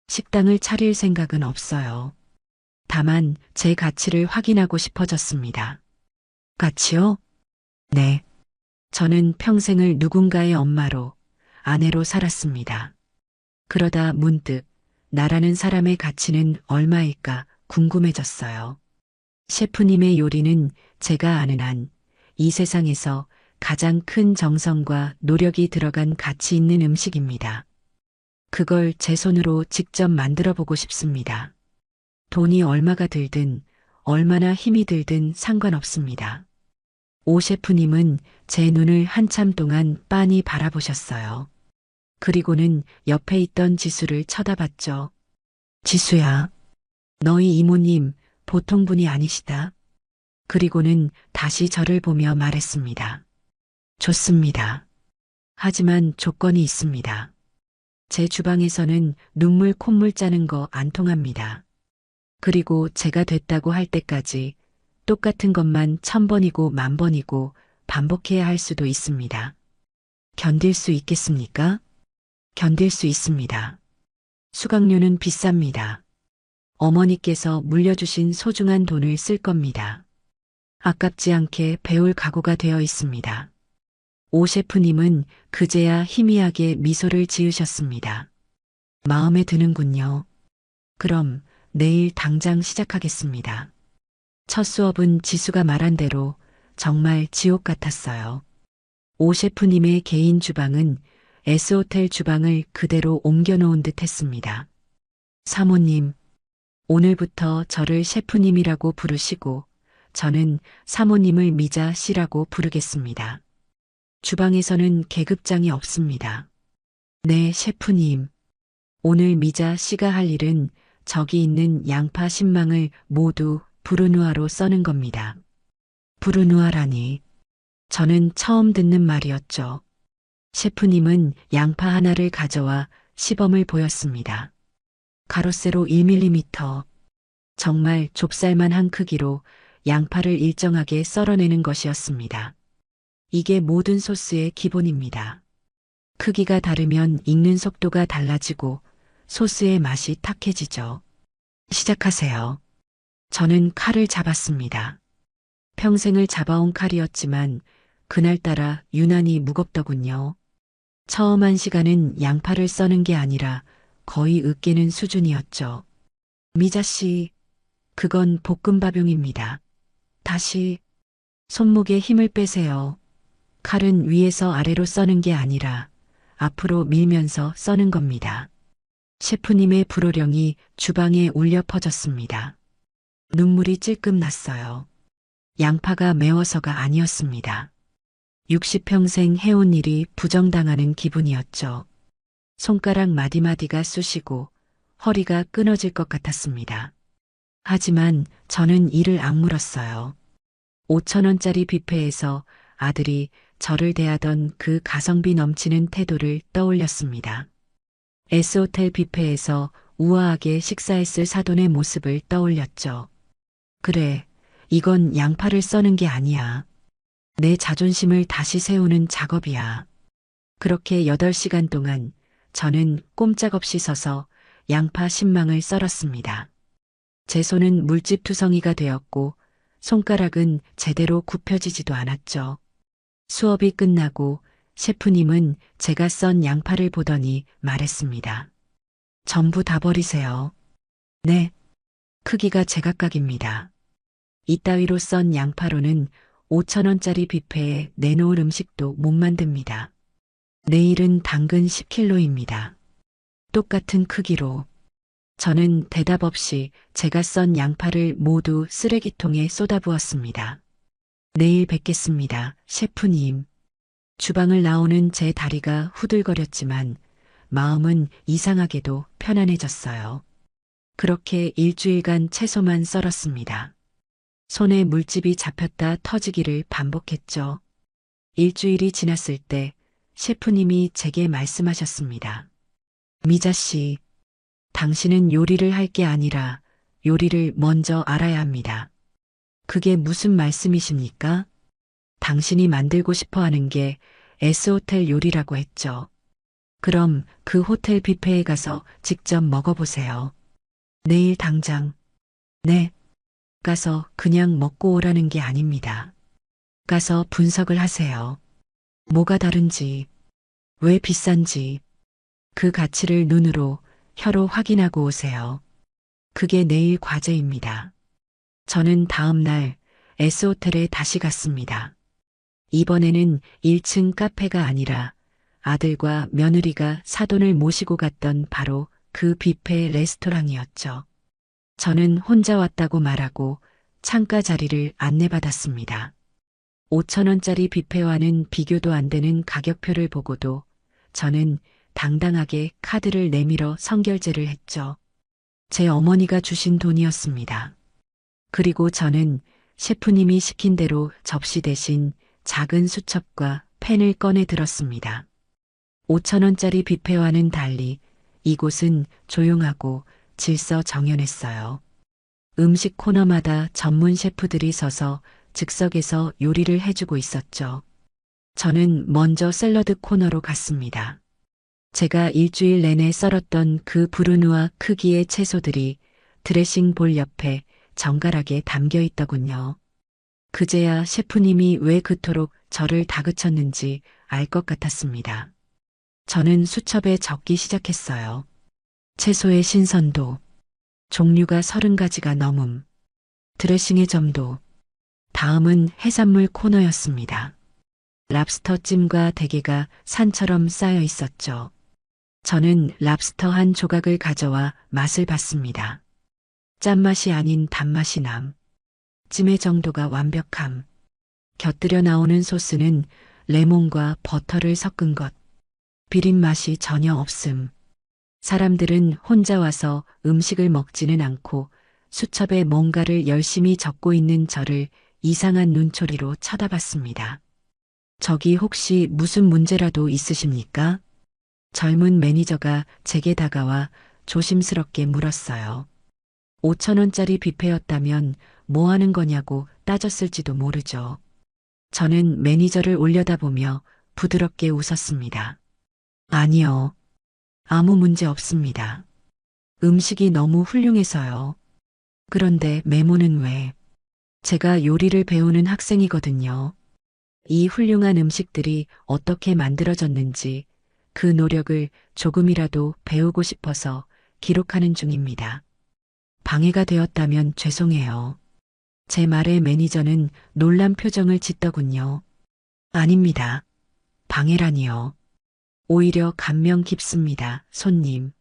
식당을 차릴 생각은 없어요. 다만 제 가치를 확인하고 싶어졌습니다. 가치요? 네. 저는 평생을 누군가의 엄마로, 아내로 살았습니다. 그러다 문득 나라는 사람의 가치는 얼마일까 궁금해졌어요. 셰프님의 요리는 제가 아는 한 이 세상에서 가장 큰 정성과 노력이 들어간 가치 있는 음식입니다. 그걸 제 손으로 직접 만들어 보고 싶습니다. 돈이 얼마가 들든 얼마나 힘이 들든 상관없습니다. 오 셰프님은 제 눈을 한참 동안 빤히 바라보셨어요. 그리고는 옆에 있던 지수를 쳐다봤죠. 지수야, 너희 이모님 보통 분이 아니시다. 그리고는 다시 저를 보며 말했습니다. 좋습니다. 하지만 조건이 있습니다. 제 주방에서는 눈물 콧물 짜는 거 안 통합니다. 그리고 제가 됐다고 할 때까지 똑같은 것만 1000번이고 10,000번이고 반복해야 할 수도 있습니다. 견딜 수 있겠습니까? 견딜 수 있습니다. 수강료는 비쌉니다. 어머니께서 물려주신 소중한 돈을 쓸 겁니다. 아깝지 않게 배울 각오가 되어 있습니다. 오 셰프님은 그제야 희미하게 미소를 지으셨습니다. 마음에 드는군요. 그럼 내일 당장 시작하겠습니다. 첫 수업은 지수가 말한 대로 정말 지옥 같았어요. 오 셰프님의 개인 주방은 S호텔 주방을 그대로 옮겨놓은 듯 했습니다. 사모님, 오늘부터 저를 셰프님이라고 부르시고 저는 사모님을 미자 씨라고 부르겠습니다. 주방에서는 계급장이 없습니다. 네, 셰프님. 오늘 미자 씨가 할 일은 저기 있는 양파 10망을 모두 부르누아로 써는 겁니다. 부르누아라니. 저는 처음 듣는 말이었죠. 셰프님은 양파 하나를 가져와 시범을 보였습니다. 가로세로 1mm. 정말 좁쌀만 한 크기로 양파를 일정하게 썰어내는 것이었습니다. 이게 모든 소스의 기본입니다. 크기가 다르면 익는 속도가 달라지고 소스의 맛이 탁해지죠. 시작하세요. 저는 칼을 잡았습니다. 평생을 잡아온 칼이었지만 그날따라 유난히 무겁더군요. 처음 한 시간은 양파를 써는 게 아니라 거의 으깨는 수준이었죠. 미자씨, 그건 볶음밥용입니다. 다시 손목에 힘을 빼세요. 칼은 위에서 아래로 써는 게 아니라 앞으로 밀면서 써는 겁니다. 셰프님의 불호령이 주방에 울려 퍼졌습니다. 눈물이 찔끔 났어요. 양파가 매워서가 아니었습니다. 60평생 해온 일이 부정당하는 기분이었죠. 손가락 마디마디가 쑤시고 허리가 끊어질 것 같았습니다. 하지만 저는 이를 악물었어요. 5,000원짜리 뷔페에서 아들이 저를 대하던 그 가성비 넘치는 태도를 떠올렸습니다. S호텔 뷔페에서 우아하게 식사했을 사돈의 모습을 떠올렸죠. 그래, 이건 양파를 써는 게 아니야. 내 자존심을 다시 세우는 작업이야. 그렇게 8시간 동안 저는 꼼짝없이 서서 양파 10망을 썰었습니다. 제 손은 물집투성이가 되었고 손가락은 제대로 굽혀지지도 않았죠. 수업이 끝나고 셰프님은 제가 썬 양파를 보더니 말했습니다. 전부 다 버리세요. 네. 크기가 제각각입니다. 이따위로 썬 양파로는 5,000원짜리 뷔페에 내놓을 음식도 못 만듭니다. 내일은 당근 10kg입니다. 똑같은 크기로. 저는 대답 없이 제가 썬 양파를 모두 쓰레기통에 쏟아부었습니다. 내일 뵙겠습니다, 셰프님. 주방을 나오는 제 다리가 후들거렸지만 마음은 이상하게도 편안해졌어요. 그렇게 일주일간 채소만 썰었습니다. 손에 물집이 잡혔다 터지기를 반복했죠. 일주일이 지났을 때 셰프님이 제게 말씀하셨습니다. 미자 씨, 당신은 요리를 할 게 아니라 요리를 먼저 알아야 합니다. 그게 무슨 말씀이십니까? 당신이 만들고 싶어 하는 게 S호텔 요리라고 했죠. 그럼 그 호텔 뷔페에 가서 직접 먹어보세요. 내일 당장. 네. 가서 그냥 먹고 오라는 게 아닙니다. 가서 분석을 하세요. 뭐가 다른지, 왜 비싼지, 그 가치를 눈으로, 혀로 확인하고 오세요. 그게 내일 과제입니다. 저는 다음 날 S호텔에 다시 갔습니다. 이번에는 1층 카페가 아니라 아들과 며느리가 사돈을 모시고 갔던 바로 그 뷔페 레스토랑이었죠. 저는 혼자 왔다고 말하고 창가 자리를 안내받았습니다. 5,000원짜리 뷔페와는 비교도 안 되는 가격표를 보고도 저는 당당하게 카드를 내밀어 선결제를 했죠. 제 어머니가 주신 돈이었습니다. 그리고 저는 셰프님이 시킨 대로 접시 대신 작은 수첩과 펜을 꺼내 들었습니다. 5,000원짜리 뷔페와는 달리 이곳은 조용하고 질서정연했어요. 음식 코너마다 전문 셰프들이 서서 즉석에서 요리를 해주고 있었죠. 저는 먼저 샐러드 코너로 갔습니다. 제가 일주일 내내 썰었던 그 브루누아 크기의 채소들이 드레싱 볼 옆에 정갈하게 담겨 있더군요. 그제야 셰프님이 왜 그토록 저를 다그쳤는지 알 것 같았습니다. 저는 수첩에 적기 시작했어요. 채소의 신선도, 종류가 30가지가 넘음, 드레싱의 점도. 다음은 해산물 코너였습니다. 랍스터 찜과 대게가 산처럼 쌓여 있었죠. 저는 랍스터 한 조각을 가져와 맛을 봤습니다. 짠맛이 아닌 단맛이 남. 찜의 정도가 완벽함. 곁들여 나오는 소스는 레몬과 버터를 섞은 것. 비린 맛이 전혀 없음. 사람들은 혼자 와서 음식을 먹지는 않고 수첩에 뭔가를 열심히 적고 있는 저를 이상한 눈초리로 쳐다봤습니다. 저기 혹시 무슨 문제라도 있으십니까? 젊은 매니저가 제게 다가와 조심스럽게 물었어요. 5,000원짜리 뷔페였다면 뭐 하는 거냐고 따졌을지도 모르죠. 저는 매니저를 올려다보며 부드럽게 웃었습니다. 아니요. 아무 문제 없습니다. 음식이 너무 훌륭해서요. 그런데 메모는 왜? 제가 요리를 배우는 학생이거든요. 이 훌륭한 음식들이 어떻게 만들어졌는지 그 노력을 조금이라도 배우고 싶어서 기록하는 중입니다. 방해가 되었다면 죄송해요. 제 말에 매니저는 놀란 표정을 짓더군요. 아닙니다. 방해라니요. 오히려 감명 깊습니다, 손님.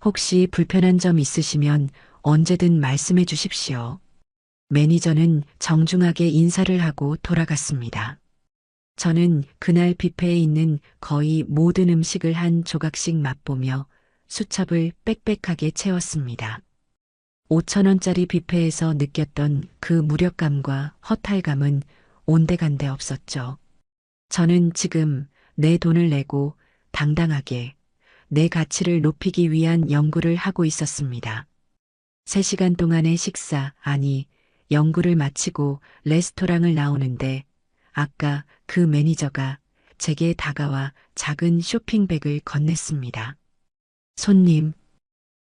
혹시 불편한 점 있으시면 언제든 말씀해 주십시오. 매니저는 정중하게 인사를 하고 돌아갔습니다. 저는 그날 뷔페에 있는 거의 모든 음식을 한 조각씩 맛보며 수첩을 빽빽하게 채웠습니다. 5,000원짜리 뷔페에서 느꼈던 그 무력감과 허탈감은 온데간데 없었죠. 저는 지금 내 돈을 내고 당당하게 내 가치를 높이기 위한 연구를 하고 있었습니다. 3시간 동안의 식사, 아니, 연구를 마치고 레스토랑을 나오는데 아까 그 매니저가 제게 다가와 작은 쇼핑백을 건넸습니다. 손님,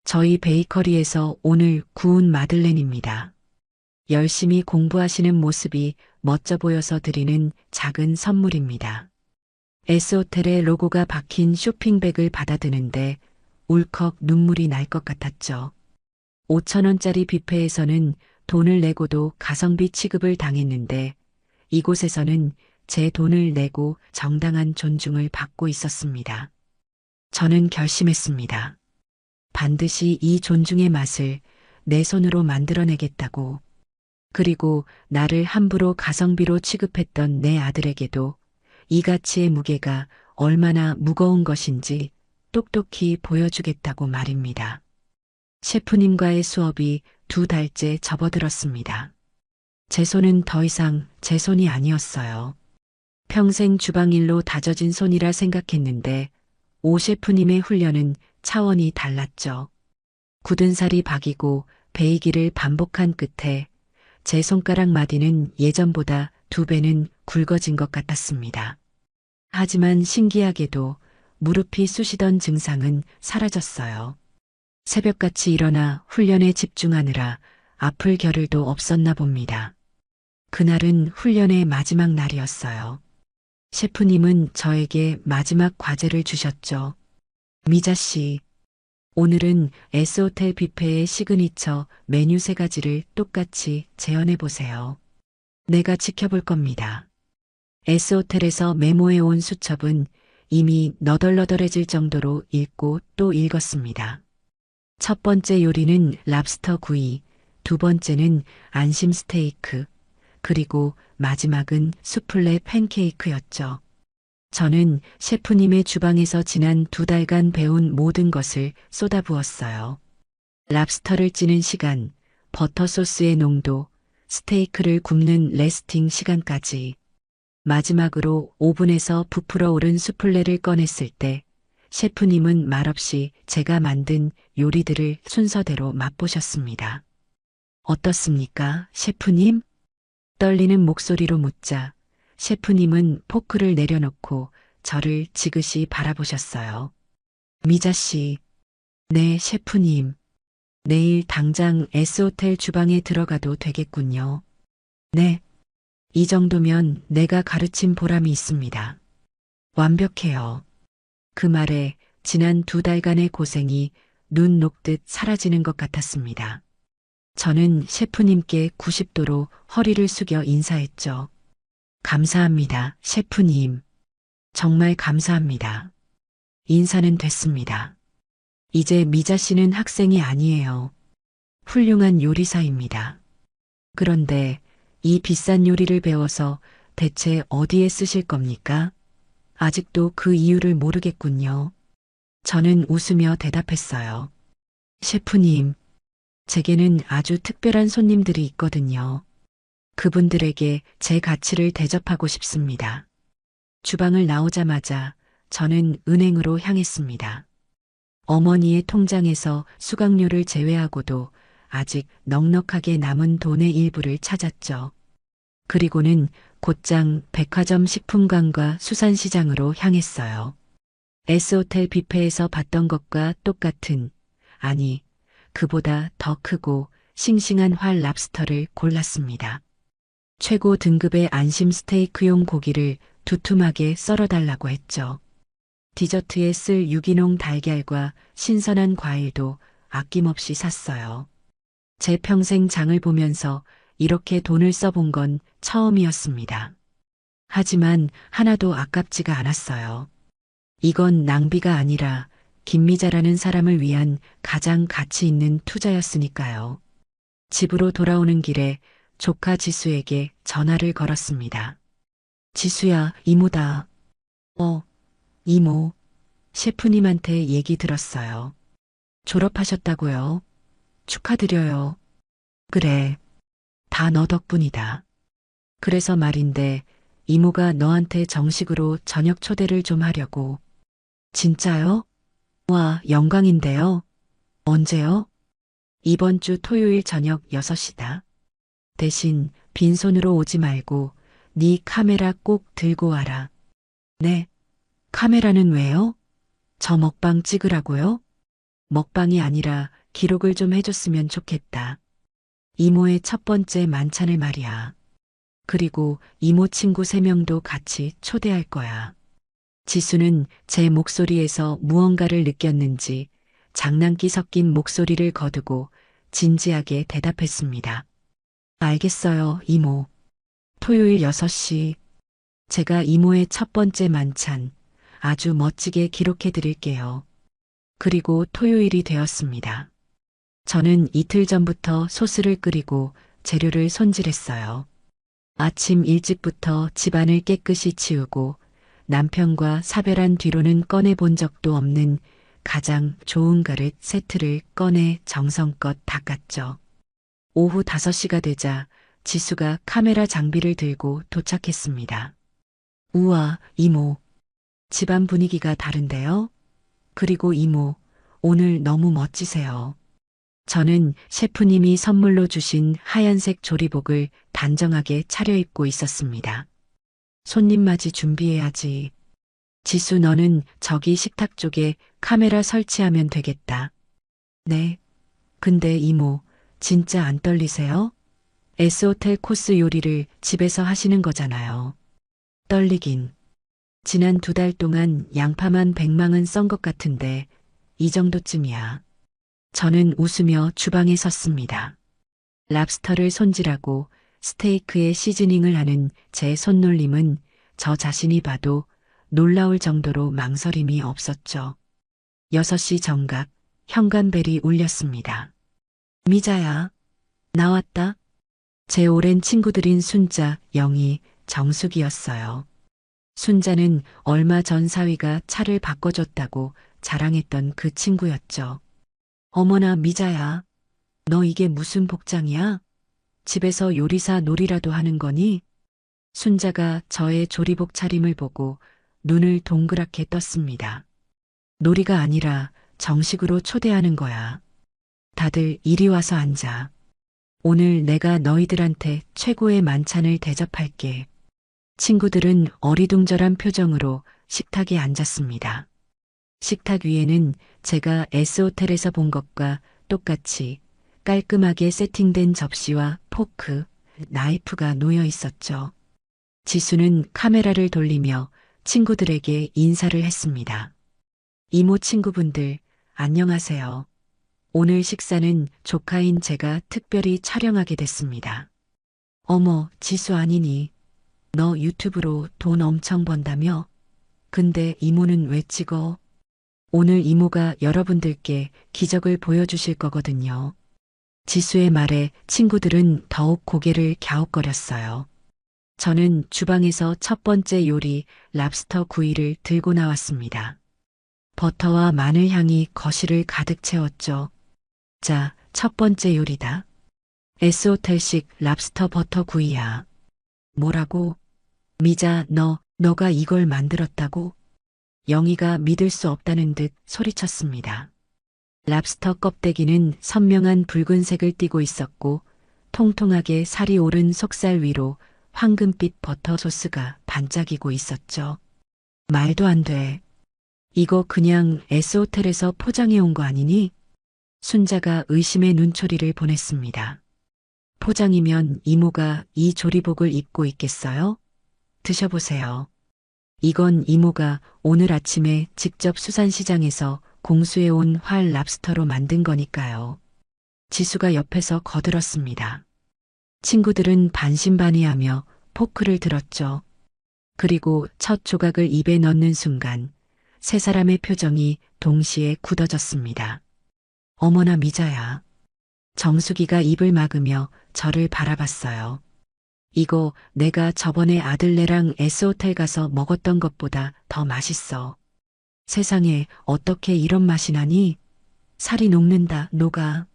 저희 베이커리에서 오늘 구운 마들렌입니다. 열심히 공부하시는 모습이 멋져 보여서 드리는 작은 선물입니다. S호텔의 로고가 박힌 쇼핑백을 받아드는데 울컥 눈물이 날 것 같았죠. 5,000원짜리 뷔페에서는 돈을 내고도 가성비 취급을 당했는데 이곳에서는 제 돈을 내고 정당한 존중을 받고 있었습니다. 저는 결심했습니다. 반드시 이 존중의 맛을 내 손으로 만들어내겠다고. 그리고 나를 함부로 가성비로 취급했던 내 아들에게도 이 가치의 무게가 얼마나 무거운 것인지 똑똑히 보여주겠다고 말입니다. 셰프님과의 수업이 2달째 접어들었습니다. 제 손은 더 이상 제 손이 아니었어요. 평생 주방일로 다져진 손이라 생각했는데 오 셰프님의 훈련은 차원이 달랐죠. 굳은 살이 박이고 베이기를 반복한 끝에 제 손가락 마디는 예전보다 2배는 굵어진 것 같았습니다. 하지만 신기하게도 무릎이 쑤시던 증상은 사라졌어요. 새벽같이 일어나 훈련에 집중하느라 아플 겨를도 없었나 봅니다. 그날은 훈련의 마지막 날이었어요. 셰프님은 저에게 마지막 과제를 주셨죠. 미자 씨, 오늘은 S호텔 뷔페의 시그니처 메뉴 3가지를 똑같이 재현해 보세요. 내가 지켜볼 겁니다. S호텔에서 메모해 온 수첩은 이미 너덜너덜해질 정도로 읽고 또 읽었습니다. 첫 번째 요리는 랍스터 구이, 2번째는 안심 스테이크, 그리고 마지막은 수플레 팬케이크였죠. 저는 셰프님의 주방에서 지난 2달간 배운 모든 것을 쏟아부었어요. 랍스터를 찌는 시간, 버터 소스의 농도, 스테이크를 굽는 레스팅 시간까지. 마지막으로 오븐에서 부풀어 오른 수플레를 꺼냈을 때 셰프님은 말없이 제가 만든 요리들을 순서대로 맛보셨습니다. 어떻습니까, 셰프님? 떨리는 목소리로 묻자 셰프님은 포크를 내려놓고 저를 지그시 바라보셨어요. 미자 씨, 네, 셰프님. 내일 당장 S호텔 주방에 들어가도 되겠군요. 네. 이 정도면 내가 가르친 보람이 있습니다. 완벽해요. 그 말에 지난 2달간의 고생이 눈 녹듯 사라지는 것 같았습니다. 저는 셰프님께 90도로 허리를 숙여 인사했죠. 감사합니다, 셰프님. 정말 감사합니다. 인사는 됐습니다. 이제 미자 씨는 학생이 아니에요. 훌륭한 요리사입니다. 그런데 이 비싼 요리를 배워서 대체 어디에 쓰실 겁니까? 아직도 그 이유를 모르겠군요. 저는 웃으며 대답했어요. 셰프님, 제게는 아주 특별한 손님들이 있거든요. 그분들에게 제 가치를 대접하고 싶습니다. 주방을 나오자마자 저는 은행으로 향했습니다. 어머니의 통장에서 수강료를 제외하고도 아직 넉넉하게 남은 돈의 일부를 찾았죠. 그리고는 곧장 백화점 식품관과 수산시장으로 향했어요. S호텔 뷔페에서 봤던 것과 똑같은, 아니, 그보다 더 크고 싱싱한 활 랍스터를 골랐습니다. 최고 등급의 안심 스테이크용 고기를 두툼하게 썰어달라고 했죠. 디저트에 쓸 유기농 달걀과 신선한 과일도 아낌없이 샀어요. 제 평생 장을 보면서 이렇게 돈을 써본 건 처음이었습니다. 하지만 하나도 아깝지가 않았어요. 이건 낭비가 아니라 김미자라는 사람을 위한 가장 가치 있는 투자였으니까요. 집으로 돌아오는 길에 조카 지수에게 전화를 걸었습니다. 지수야, 이모다. 이모. 셰프님한테 얘기 들었어요. 졸업하셨다고요? 축하드려요. 그래. 다 너 덕분이다. 그래서 말인데 이모가 너한테 정식으로 저녁 초대를 좀 하려고. 진짜요? 와, 영광인데요. 언제요? 이번 주 토요일 저녁 6시다. 대신 빈손으로 오지 말고 네 카메라 꼭 들고 와라. 네. 카메라는 왜요? 저 먹방 찍으라고요? 먹방이 아니라 기록을 좀 해줬으면 좋겠다. 이모의 첫 번째 만찬을 말이야. 그리고 이모 친구 3명도 같이 초대할 거야. 지수는 제 목소리에서 무언가를 느꼈는지 장난기 섞인 목소리를 거두고 진지하게 대답했습니다. 알겠어요, 이모. 토요일 6시. 제가 이모의 첫 번째 만찬 아주 멋지게 기록해 드릴게요. 그리고 토요일이 되었습니다. 저는 이틀 전부터 소스를 끓이고 재료를 손질했어요. 아침 일찍부터 집안을 깨끗이 치우고 남편과 사별한 뒤로는 꺼내본 적도 없는 가장 좋은 그릇 세트를 꺼내 정성껏 닦았죠. 오후 5시가 되자 지수가 카메라 장비를 들고 도착했습니다. 우와, 이모. 집안 분위기가 다른데요? 그리고 이모, 오늘 너무 멋지세요. 저는 셰프님이 선물로 주신 하얀색 조리복을 단정하게 차려입고 있었습니다. 손님 맞이 준비해야지. 지수 너는 저기 식탁 쪽에 카메라 설치하면 되겠다. 네. 근데 이모, 진짜 안 떨리세요? S호텔 코스 요리를 집에서 하시는 거잖아요. 떨리긴. 지난 2달 동안 양파만 100망은 썬 것 같은데 이 정도쯤이야. 저는 웃으며 주방에 섰습니다. 랍스터를 손질하고 스테이크에 시즈닝을 하는 제 손놀림은 저 자신이 봐도 놀라울 정도로 망설임이 없었죠. 6시 정각 현관벨이 울렸습니다. 미자야, 나왔다. 제 오랜 친구들인 순자, 영희, 정숙이었어요. 순자는 얼마 전 사위가 차를 바꿔줬다고 자랑했던 그 친구였죠. 어머나 미자야, 너 이게 무슨 복장이야? 집에서 요리사 놀이라도 하는 거니? 순자가 저의 조리복 차림을 보고 눈을 동그랗게 떴습니다. 놀이가 아니라 정식으로 초대하는 거야. 다들 이리 와서 앉아. 오늘 내가 너희들한테 최고의 만찬을 대접할게. 친구들은 어리둥절한 표정으로 식탁에 앉았습니다. 식탁 위에는 제가 S호텔에서 본 것과 똑같이 깔끔하게 세팅된 접시와 포크, 나이프가 놓여 있었죠. 지수는 카메라를 돌리며 친구들에게 인사를 했습니다. 이모 친구분들, 안녕하세요. 오늘 식사는 조카인 제가 특별히 촬영하게 됐습니다. 어머, 지수 아니니? 너 유튜브로 돈 엄청 번다며? 근데 이모는 왜 찍어? 오늘 이모가 여러분들께 기적을 보여주실 거거든요. 지수의 말에 친구들은 더욱 고개를 갸웃거렸어요. 저는 주방에서 첫 번째 요리 랍스터 구이를 들고 나왔습니다. 버터와 마늘 향이 거실을 가득 채웠죠. 자, 첫 번째 요리다. S호텔식 랍스터 버터 구이야. 뭐라고? 미자, 너가 이걸 만들었다고? 영희가 믿을 수 없다는 듯 소리쳤습니다. 랍스터 껍데기는 선명한 붉은색을 띠고 있었고 통통하게 살이 오른 속살 위로 황금빛 버터 소스가 반짝이고 있었죠. 말도 안 돼. 이거 그냥 S호텔에서 포장해 온 거 아니니? 순자가 의심의 눈초리를 보냈습니다. 포장이면 이모가 이 조리복을 입고 있겠어요? 드셔보세요. 이건 이모가 오늘 아침에 직접 수산시장에서 공수해온 활 랍스터로 만든 거니까요. 지수가 옆에서 거들었습니다. 친구들은 반신반의하며 포크를 들었죠. 그리고 첫 조각을 입에 넣는 순간 세 사람의 표정이 동시에 굳어졌습니다. 어머나 미자야. 정수기가 입을 막으며 저를 바라봤어요. 이거 내가 저번에 아들네랑 S호텔 가서 먹었던 것보다 더 맛있어. 세상에 어떻게 이런 맛이 나니? 살이 녹는다, 녹아.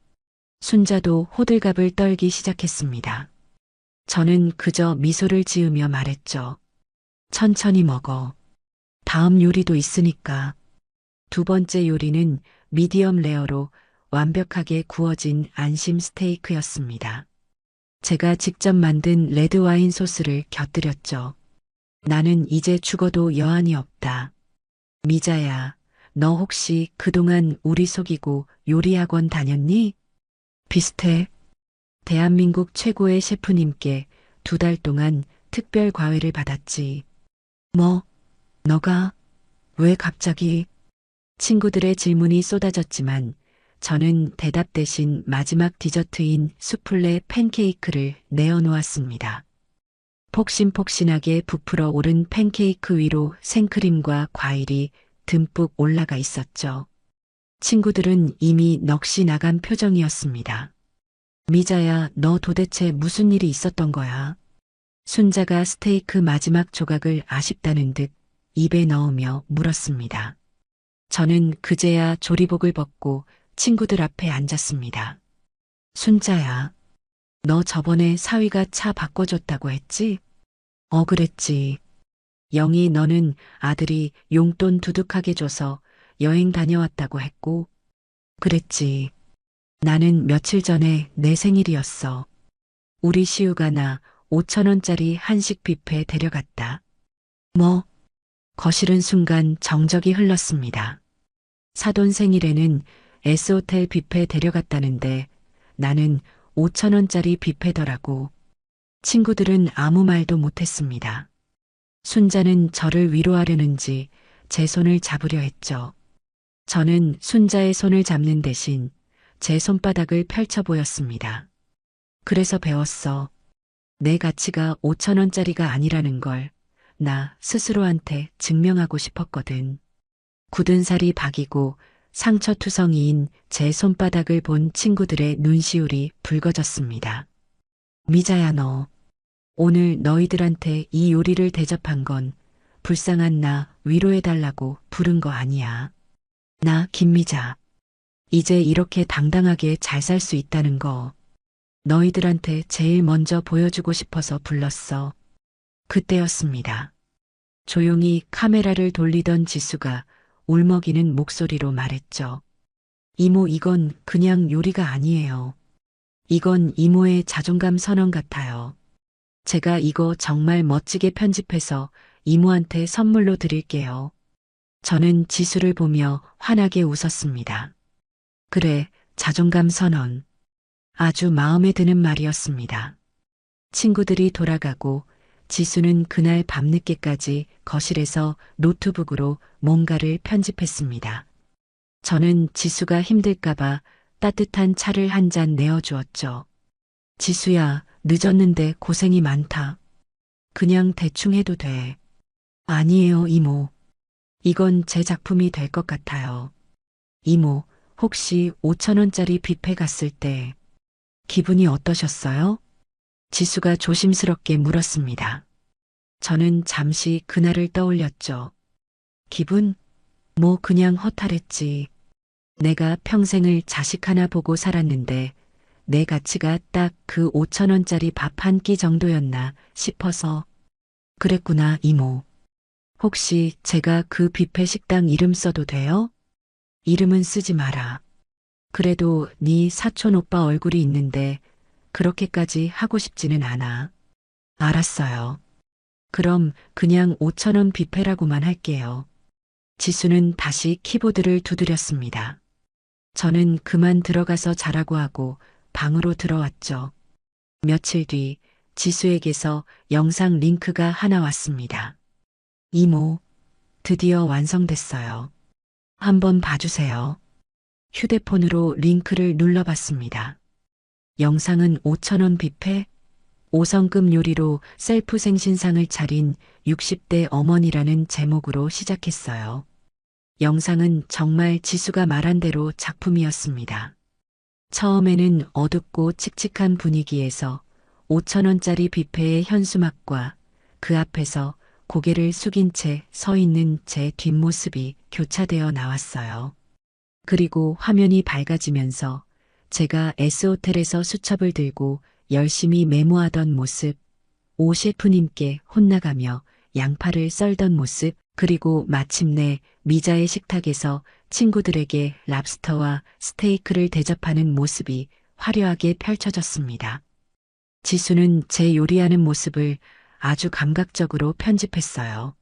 순자도 호들갑을 떨기 시작했습니다. 저는 그저 미소를 지으며 말했죠. 천천히 먹어. 다음 요리도 있으니까. 두 번째 요리는 미디엄 레어로 완벽하게 구워진 안심 스테이크였습니다. 제가 직접 만든 레드와인 소스를 곁들였죠. 나는 이제 죽어도 여한이 없다. 미자야, 너 혹시 그동안 우리 속이고 요리학원 다녔니? 비슷해. 대한민국 최고의 셰프님께 2달 동안 특별 과외를 받았지. 뭐, 너가? 왜 갑자기? 친구들의 질문이 쏟아졌지만 저는 대답 대신 마지막 디저트인 수플레 팬케이크를 내어놓았습니다. 폭신폭신하게 부풀어 오른 팬케이크 위로 생크림과 과일이 듬뿍 올라가 있었죠. 친구들은 이미 넋이 나간 표정이었습니다. 미자야, 너 도대체 무슨 일이 있었던 거야? 순자가 스테이크 마지막 조각을 아쉽다는 듯 입에 넣으며 물었습니다. 저는 그제야 조리복을 벗고 친구들 앞에 앉았습니다. 순자야, 너 저번에 사위가 차 바꿔줬다고 했지? 그랬지. 영희 너는 아들이 용돈 두둑하게 줘서 여행 다녀왔다고 했고, 그랬지. 나는 며칠 전에 내 생일이었어. 우리 시우가 나 5,000원짜리 한식 뷔페 데려갔다. 뭐? 거실은 순간 정적이 흘렀습니다. 사돈 생일에는 S호텔 뷔페 데려갔다는데 나는 5,000원짜리 뷔페더라고. 친구들은 아무 말도 못했습니다. 순자는 저를 위로하려는지 제 손을 잡으려 했죠. 저는 순자의 손을 잡는 대신 제 손바닥을 펼쳐 보였습니다. 그래서 배웠어. 내 가치가 5,000원짜리가 아니라는 걸 나 스스로한테 증명하고 싶었거든. 굳은 살이 박이고 상처투성이인 제 손바닥을 본 친구들의 눈시울이 붉어졌습니다. 미자야 너, 오늘 너희들한테 이 요리를 대접한 건 불쌍한 나 위로해달라고 부른 거 아니야. 나 김미자. 이제 이렇게 당당하게 잘 살 수 있다는 거 너희들한테 제일 먼저 보여주고 싶어서 불렀어. 그때였습니다. 조용히 카메라를 돌리던 지수가 울먹이는 목소리로 말했죠. 이모, 이건 그냥 요리가 아니에요. 이건 이모의 자존감 선언 같아요. 제가 이거 정말 멋지게 편집해서 이모한테 선물로 드릴게요. 저는 지수를 보며 환하게 웃었습니다. 그래, 자존감 선언. 아주 마음에 드는 말이었습니다. 친구들이 돌아가고 지수는 그날 밤늦게까지 거실에서 노트북으로 뭔가를 편집했습니다. 저는 지수가 힘들까봐 따뜻한 차를 한 잔 내어주었죠. 지수야, 늦었는데 고생이 많다. 그냥 대충 해도 돼. 아니에요, 이모. 이건 제 작품이 될 것 같아요. 이모, 혹시 5,000원짜리 뷔페 갔을 때 기분이 어떠셨어요? 지수가 조심스럽게 물었습니다. 저는 잠시 그날을 떠올렸죠. 기분? 뭐 그냥 허탈했지. 내가 평생을 자식 하나 보고 살았는데 내 가치가 딱 그 5,000원짜리 밥 한 끼 정도였나 싶어서. 그랬구나, 이모. 혹시 제가 그 뷔페 식당 이름 써도 돼요? 이름은 쓰지 마라. 그래도 네 사촌 오빠 얼굴이 있는데 그렇게까지 하고 싶지는 않아. 알았어요. 그럼 그냥 5,000원 뷔페라고만 할게요. 지수는 다시 키보드를 두드렸습니다. 저는 그만 들어가서 자라고 하고 방으로 들어왔죠. 며칠 뒤 지수에게서 영상 링크가 하나 왔습니다. 이모, 드디어 완성됐어요. 한번 봐주세요. 휴대폰으로 링크를 눌러봤습니다. 영상은 5,000원 뷔페, 5성급 요리로 셀프 생신상을 차린 60대 어머니라는 제목으로 시작했어요. 영상은 정말 지수가 말한 대로 작품이었습니다. 처음에는 어둡고 칙칙한 분위기에서 5,000원짜리 뷔페의 현수막과 그 앞에서 고개를 숙인 채 서 있는 제 뒷모습이 교차되어 나왔어요. 그리고 화면이 밝아지면서 제가 S호텔에서 수첩을 들고 열심히 메모하던 모습, 오 셰프님께 혼나가며 양파를 썰던 모습, 그리고 마침내 미자의 식탁에서 친구들에게 랍스터와 스테이크를 대접하는 모습이 화려하게 펼쳐졌습니다. 지수는 제 요리하는 모습을 아주 감각적으로 편집했어요.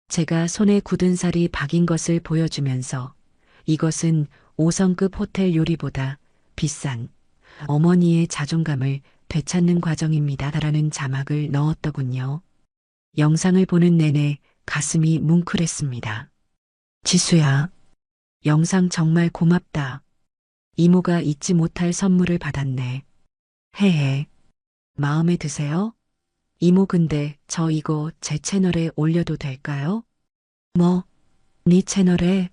제가 손에 굳은 살이 박인 것을 보여주면서 이것은 5성급 호텔 요리보다 비싼 어머니의 자존감을 되찾는 과정입니다라는 자막을 넣었더군요. 영상을 보는 내내 가슴이 뭉클했습니다. 지수야, 영상 정말 고맙다. 이모가 잊지 못할 선물을 받았네. 헤헤. 마음에 드세요? 이모 근데 저 이거 제 채널에 올려도 될까요? 뭐? 네 채널에?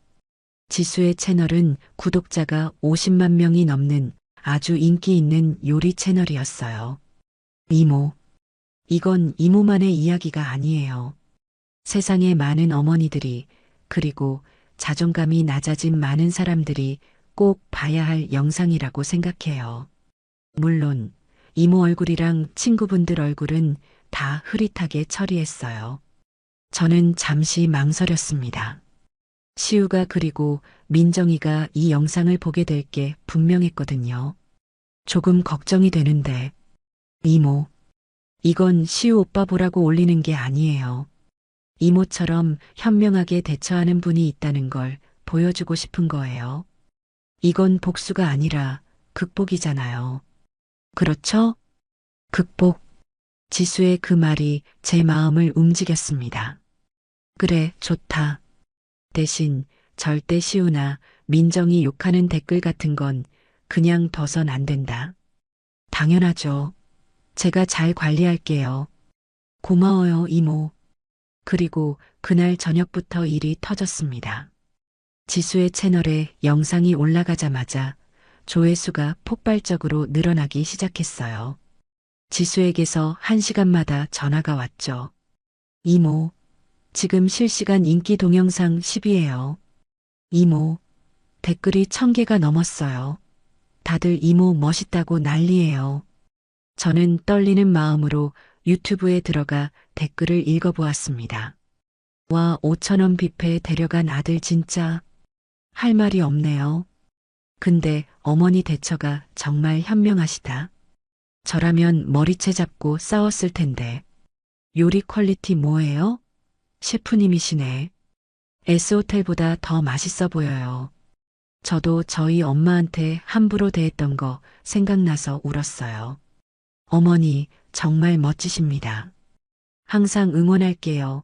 지수의 채널은 구독자가 50만 명이 넘는 아주 인기 있는 요리 채널이었어요. 이모. 이건 이모만의 이야기가 아니에요. 세상에 많은 어머니들이 그리고 자존감이 낮아진 많은 사람들이 꼭 봐야 할 영상이라고 생각해요. 물론 이모 얼굴이랑 친구분들 얼굴은 다 흐릿하게 처리했어요. 저는 잠시 망설였습니다. 시우가 그리고 민정이가 이 영상을 보게 될 게 분명했거든요. 조금 걱정이 되는데, 이모, 이건 시우 오빠 보라고 올리는 게 아니에요. 이모처럼 현명하게 대처하는 분이 있다는 걸 보여주고 싶은 거예요. 이건 복수가 아니라 극복이잖아요. 그렇죠? 극복. 지수의 그 말이 제 마음을 움직였습니다. 그래, 좋다. 대신 절대 시우나 민정이 욕하는 댓글 같은 건 그냥 둬선 안 된다. 당연하죠. 제가 잘 관리할게요. 고마워요, 이모. 그리고 그날 저녁부터 일이 터졌습니다. 지수의 채널에 영상이 올라가자마자 조회수가 폭발적으로 늘어나기 시작했어요. 지수에게서 1시간마다 전화가 왔죠. 이모, 지금 실시간 인기 동영상 10위예요. 이모, 댓글이 1000개가 넘었어요. 다들 이모 멋있다고 난리예요. 저는 떨리는 마음으로 유튜브에 들어가 댓글을 읽어보았습니다. 와, 5,000원 뷔페 데려간 아들 진짜 할 말이 없네요. 근데 어머니 대처가 정말 현명하시다. 저라면 머리채 잡고 싸웠을 텐데. 요리 퀄리티 뭐예요? 셰프님이시네. S호텔보다 더 맛있어 보여요. 저도 저희 엄마한테 함부로 대했던 거 생각나서 울었어요. 어머니, 정말 멋지십니다. 항상 응원할게요.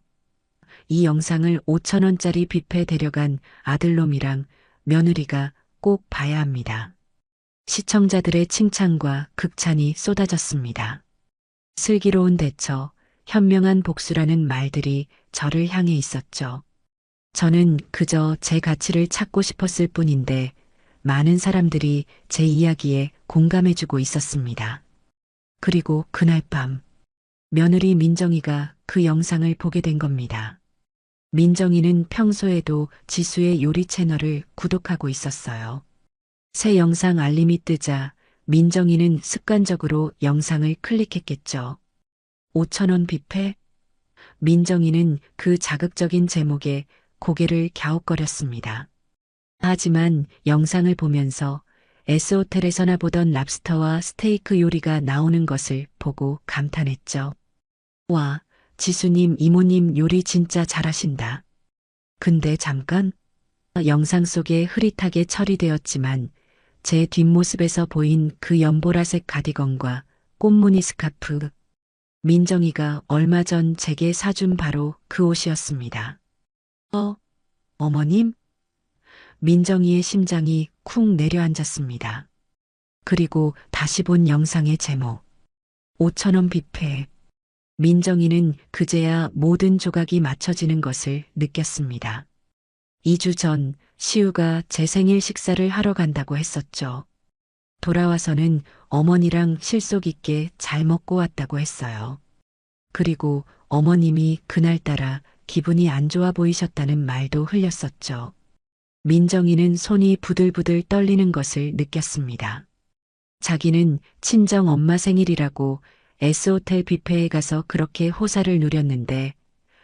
이 영상을 5,000원짜리 뷔페 데려간 아들놈이랑 며느리가 꼭 봐야 합니다. 시청자들의 칭찬과 극찬이 쏟아졌습니다. 슬기로운 대처, 현명한 복수라는 말들이 저를 향해 있었죠. 저는 그저 제 가치를 찾고 싶었을 뿐인데 많은 사람들이 제 이야기에 공감해주고 있었습니다. 그리고 그날 밤, 며느리 민정이가 그 영상을 보게 된 겁니다. 민정이는 평소에도 지수의 요리 채널을 구독하고 있었어요. 새 영상 알림이 뜨자 민정이는 습관적으로 영상을 클릭했겠죠. 5,000원 뷔페? 민정이는 그 자극적인 제목에 고개를 갸웃거렸습니다. 하지만 영상을 보면서 S호텔에서나 보던 랍스터와 스테이크 요리가 나오는 것을 보고 감탄했죠. 와, 지수님, 이모님 요리 진짜 잘하신다. 근데 잠깐, 영상 속에 흐릿하게 처리되었지만 제 뒷모습에서 보인 그 연보라색 가디건과 꽃무늬 스카프, 민정이가 얼마 전 제게 사준 바로 그 옷이었습니다. 어머님? 민정이의 심장이 쿵 내려앉았습니다. 그리고 다시 본 영상의 제목. 5,000원 뷔페. 민정이는 그제야 모든 조각이 맞춰지는 것을 느꼈습니다. 2주 전 시우가 제 생일 식사를 하러 간다고 했었죠. 돌아와서는 어머니랑 실속 있게 잘 먹고 왔다고 했어요. 그리고 어머님이 그날따라 기분이 안 좋아 보이셨다는 말도 흘렸었죠. 민정이는 손이 부들부들 떨리는 것을 느꼈습니다. 자기는 친정 엄마 생일이라고 S호텔 뷔페에 가서 그렇게 호사를 누렸는데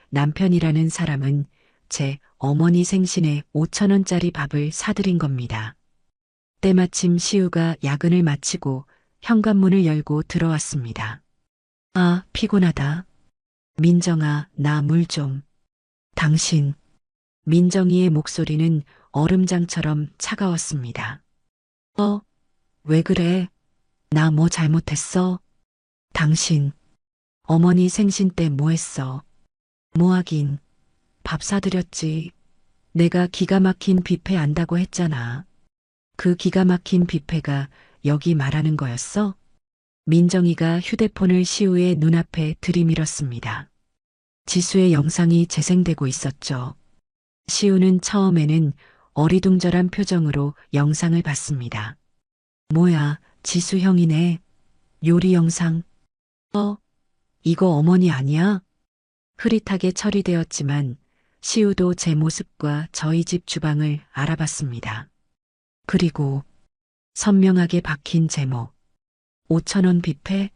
남편이라는 사람은 제 어머니 생신에 5,000원짜리 밥을 사들인 겁니다. 때마침 시우가 야근을 마치고 현관문을 열고 들어왔습니다. 아, 피곤하다. 민정아, 나 물 좀. 당신. 민정이의 목소리는 얼음장처럼 차가웠습니다. 왜 그래? 나 뭐 잘못했어? 당신. 어머니 생신 때 뭐 했어? 뭐 하긴. 밥 사드렸지. 내가 기가 막힌 뷔페 안다고 했잖아. 그 기가 막힌 뷔페가 여기 말하는 거였어? 민정이가 휴대폰을 시우의 눈앞에 들이밀었습니다. 지수의 영상이 재생되고 있었죠. 시우는 처음에는 어리둥절한 표정으로 영상을 봤습니다. 뭐야, 지수 형이네. 요리 영상. 이거 어머니 아니야? 흐릿하게 처리되었지만 시우도 제 모습과 저희 집 주방을 알아봤습니다. 그리고 선명하게 박힌 제목. 5,000원 뷔페?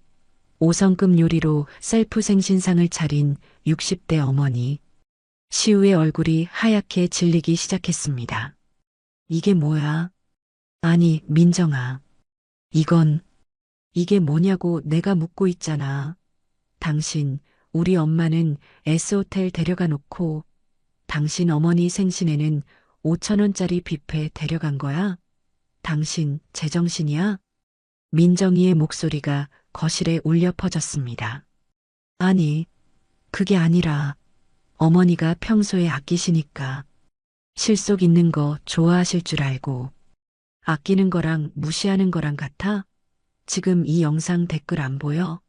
5성급 요리로 셀프 생신상을 차린 60대 어머니. 시우의 얼굴이 하얗게 질리기 시작했습니다. 이게 뭐야? 아니, 민정아. 이게 뭐냐고 내가 묻고 있잖아. 당신, 우리 엄마는 S호텔 데려가 놓고 당신 어머니 생신에는 5,000원짜리 뷔페 데려간 거야? 당신 제정신이야? 민정이의 목소리가 거실에 울려 퍼졌습니다. 아니, 그게 아니라 어머니가 평소에 아끼시니까 실속 있는 거 좋아하실 줄 알고 아끼는 거랑 무시하는 거랑 같아? 지금 이 영상 댓글 안 보여?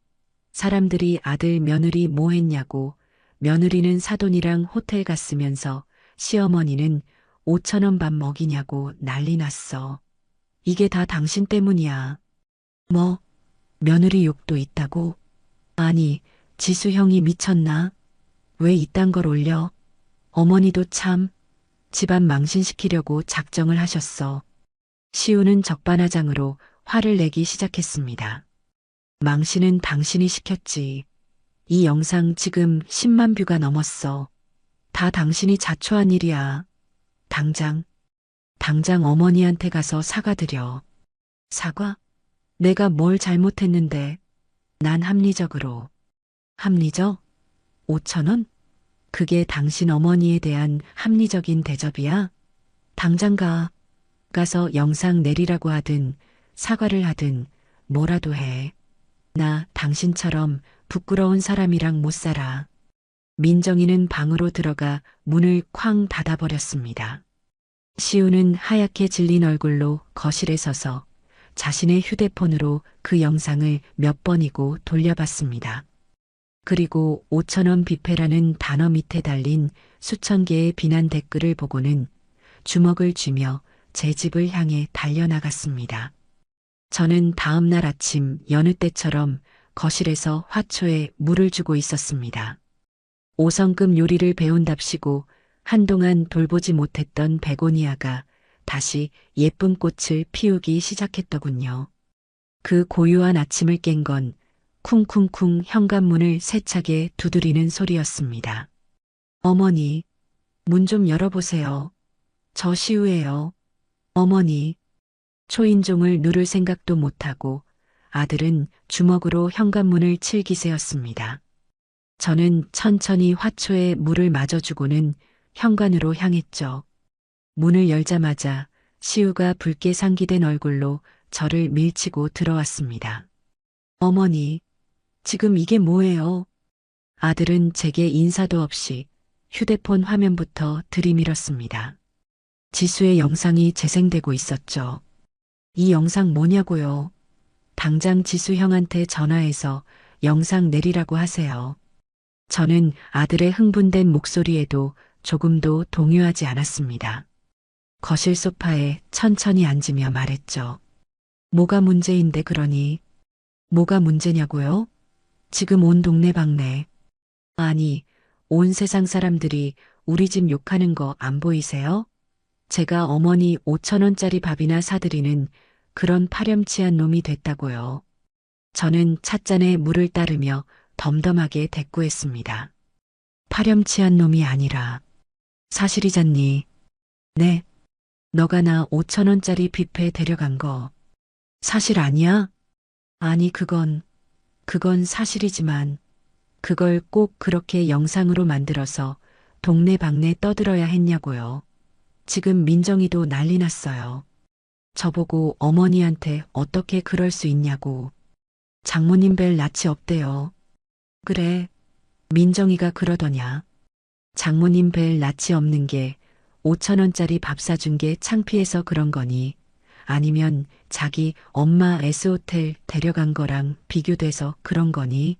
사람들이 아들 며느리 뭐 했냐고 며느리는 사돈이랑 호텔 갔으면서 시어머니는 5,000원 밥 먹이냐고 난리 났어. 이게 다 당신 때문이야. 뭐, 며느리 욕도 있다고? 아니, 지수 형이 미쳤나? 왜 이딴 걸 올려? 어머니도 참, 집안 망신시키려고 작정을 하셨어. 시우는 적반하장으로 화를 내기 시작했습니다. 망신은 당신이 시켰지. 이 영상 지금 10만 뷰가 넘었어. 다 당신이 자초한 일이야. 당장 어머니한테 가서 사과드려. 사과? 내가 뭘 잘못했는데. 난 합리적? 5,000원? 그게 당신 어머니에 대한 합리적인 대접이야? 당장 가서 영상 내리라고 하든 사과를 하든 뭐라도 해. 나 당신처럼 부끄러운 사람이랑 못 살아. 민정이는 방으로 들어가 문을 쾅 닫아버렸습니다. 시우는 하얗게 질린 얼굴로 거실에 서서 자신의 휴대폰으로 그 영상을 몇 번이고 돌려봤습니다. 그리고 5,000원 뷔페라는 단어 밑에 달린 수천 개의 비난 댓글을 보고는 주먹을 쥐며 제 집을 향해 달려나갔습니다. 저는 다음 날 아침 여느 때처럼 거실에서 화초에 물을 주고 있었습니다. 5성급 요리를 배운답시고 한동안 돌보지 못했던 베고니아가 다시 예쁜 꽃을 피우기 시작했더군요. 그 고요한 아침을 깬 건 쿵쿵쿵 현관문을 세차게 두드리는 소리였습니다. 어머니, 문 좀 열어보세요. 저 시우예요. 어머니. 초인종을 누를 생각도 못하고 아들은 주먹으로 현관문을 칠 기세였습니다. 저는 천천히 화초에 물을 마저주고는 현관으로 향했죠. 문을 열자마자 시우가 붉게 상기된 얼굴로 저를 밀치고 들어왔습니다. 어머니, 지금 이게 뭐예요? 아들은 제게 인사도 없이 휴대폰 화면부터 들이밀었습니다. 지수의 영상이 재생되고 있었죠. 이 영상 뭐냐고요? 당장 지수 형한테 전화해서 영상 내리라고 하세요. 저는 아들의 흥분된 목소리에도 조금도 동요하지 않았습니다. 거실 소파에 천천히 앉으며 말했죠. 뭐가 문제인데 그러니? 뭐가 문제냐고요? 지금 온 동네방네. 아니, 온 세상 사람들이 우리 집 욕하는 거 안 보이세요? 제가 어머니 5,000원짜리 밥이나 사드리는 그런 파렴치한 놈이 됐다고요. 저는 찻잔에 물을 따르며 덤덤하게 대꾸했습니다. 파렴치한 놈이 아니라 사실이잖니. 네. 너가 나 5,000원짜리 뷔페 데려간 거 사실 아니야? 아니, 그건 사실이지만, 그걸 꼭 그렇게 영상으로 만들어서 동네방네 떠들어야 했냐고요. 지금 민정이도 난리 났어요. 저보고 어머니한테 어떻게 그럴 수 있냐고. 장모님 뵐 낯이 없대요. 그래, 민정이가 그러더냐. 장모님 뵐 낯이 없는 게 5천 원짜리 밥 사준 게 창피해서 그런 거니, 아니면 자기 엄마 S호텔 데려간 거랑 비교돼서 그런 거니?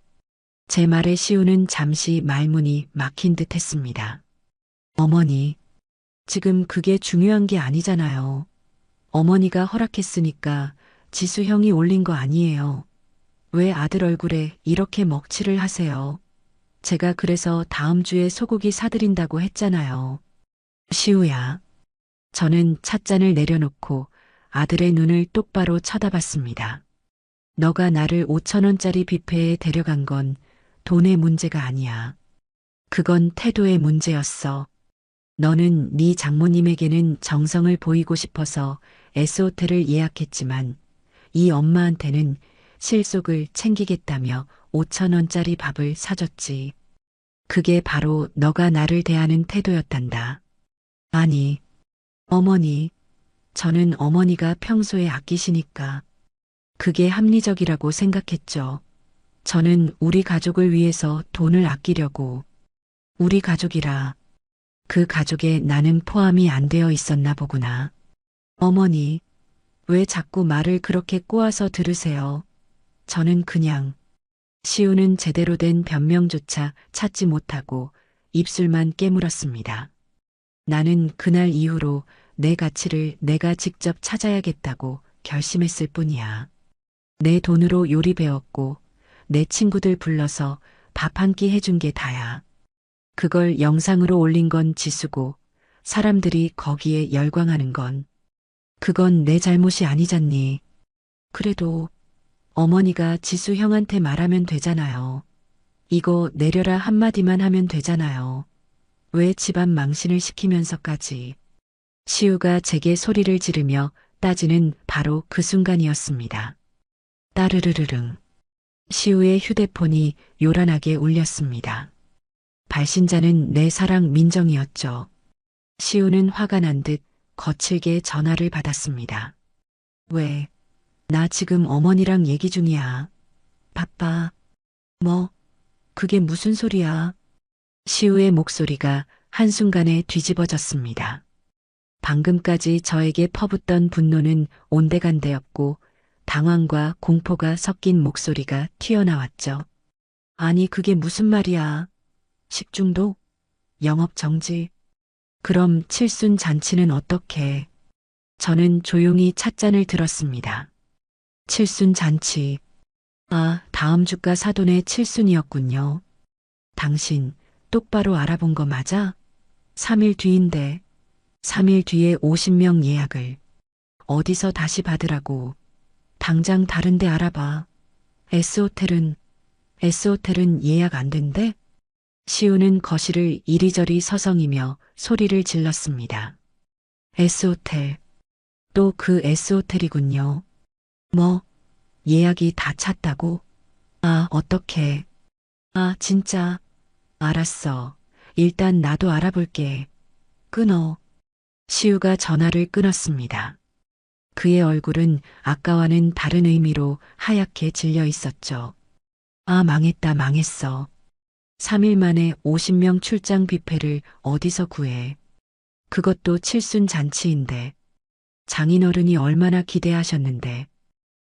제 말에 시우는 잠시 말문이 막힌 듯 했습니다. 어머니, 지금 그게 중요한 게 아니잖아요. 어머니가 허락했으니까 지수 형이 올린 거 아니에요. 왜 아들 얼굴에 이렇게 먹칠을 하세요? 제가 그래서 다음 주에 소고기 사드린다고 했잖아요. 시우야. 저는 찻잔을 내려놓고 아들의 눈을 똑바로 쳐다봤습니다. 너가 나를 5천 원짜리 뷔페에 데려간 건 돈의 문제가 아니야. 그건 태도의 문제였어. 너는 네 장모님에게는 정성을 보이고 싶어서 S호텔을 예약했지만 이 엄마한테는 실속을 챙기겠다며 5천 원짜리 밥을 사줬지. 그게 바로 너가 나를 대하는 태도였단다. 아니, 어머니, 저는 어머니가 평소에 아끼시니까 그게 합리적이라고 생각했죠. 저는 우리 가족을 위해서 돈을 아끼려고. 우리 가족이라 그 가족에 나는 포함이 안 되어 있었나 보구나. 어머니, 왜 자꾸 말을 그렇게 꼬아서 들으세요? 저는 그냥 시우는 제대로 된 변명조차 찾지 못하고 입술만 깨물었습니다. 나는 그날 이후로 내 가치를 내가 직접 찾아야겠다고 결심했을 뿐이야. 내 돈으로 요리 배웠고 내 친구들 불러서 밥 한 끼 해준 게 다야. 그걸 영상으로 올린 건 지수고 사람들이 거기에 열광하는 건 그건 내 잘못이 아니잖니. 그래도 어머니가 지수 형한테 말하면 되잖아요. 이거 내려라 한마디만 하면 되잖아요. 왜 집안 망신을 시키면서까지. 시우가 제게 소리를 지르며 따지는 바로 그 순간이었습니다. 따르르르릉. 시우의 휴대폰이 요란하게 울렸습니다. 발신자는 내 사랑 민정이었죠. 시우는 화가 난 듯 거칠게 전화를 받았습니다. 왜? 나 지금 어머니랑 얘기 중이야. 바빠. 뭐? 그게 무슨 소리야? 시우의 목소리가 한순간에 뒤집어졌습니다. 방금까지 저에게 퍼붓던 분노는 온데간데였고 당황과 공포가 섞인 목소리가 튀어나왔죠. 아니 그게 무슨 말이야? 식중독? 영업 정지? 그럼 칠순 잔치는 어떻게? 저는 조용히 찻잔을 들었습니다. 칠순 잔치. 아, 다음 주가 사돈의 칠순이었군요. 당신 똑바로 알아본 거 맞아? 3일 뒤인데 3일 뒤에 50명 예약을 어디서 다시 받으라고. 당장 다른 데 알아봐. S호텔은 예약 안 된대? 시우는 거실을 이리저리 서성이며 소리를 질렀습니다. S호텔. 또 그 S호텔이군요. 뭐, 예약이 다 찼다고? 아, 어떡해. 아, 진짜. 알았어. 일단 나도 알아볼게. 끊어. 시우가 전화를 끊었습니다. 그의 얼굴은 아까와는 다른 의미로 하얗게 질려 있었죠. 아, 망했다, 망했어. 3일 만에 50명 출장 뷔페를 어디서 구해. 그것도 칠순 잔치인데. 장인어른이 얼마나 기대하셨는데.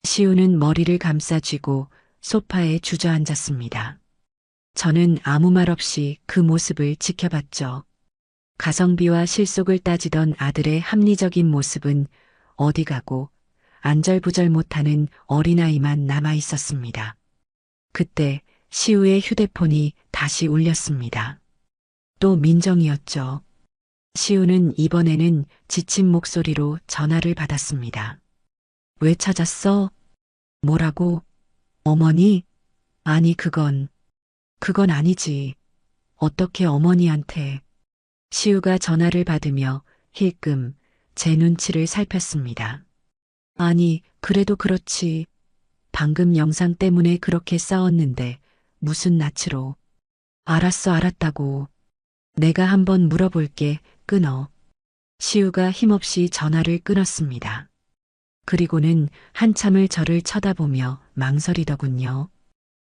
시우는 머리를 감싸쥐고 소파에 주저앉았습니다. 저는 아무 말 없이 그 모습을 지켜봤죠. 가성비와 실속을 따지던 아들의 합리적인 모습은 어디 가고 안절부절 못하는 어린아이만 남아 있었습니다. 그때 시우의 휴대폰이 다시 울렸습니다. 또 민정이었죠. 시우는 이번에는 지친 목소리로 전화를 받았습니다. 왜 찾았어? 뭐라고? 어머니? 아니 그건 아니지. 어떻게 어머니한테. 시우가 전화를 받으며 힐끔 제 눈치를 살폈습니다. 아니, 그래도 그렇지. 방금 영상 때문에 그렇게 싸웠는데 무슨 낯으로. 알았어, 알았다고. 내가 한번 물어볼게. 끊어. 시우가 힘없이 전화를 끊었습니다. 그리고는 한참을 저를 쳐다보며 망설이더군요.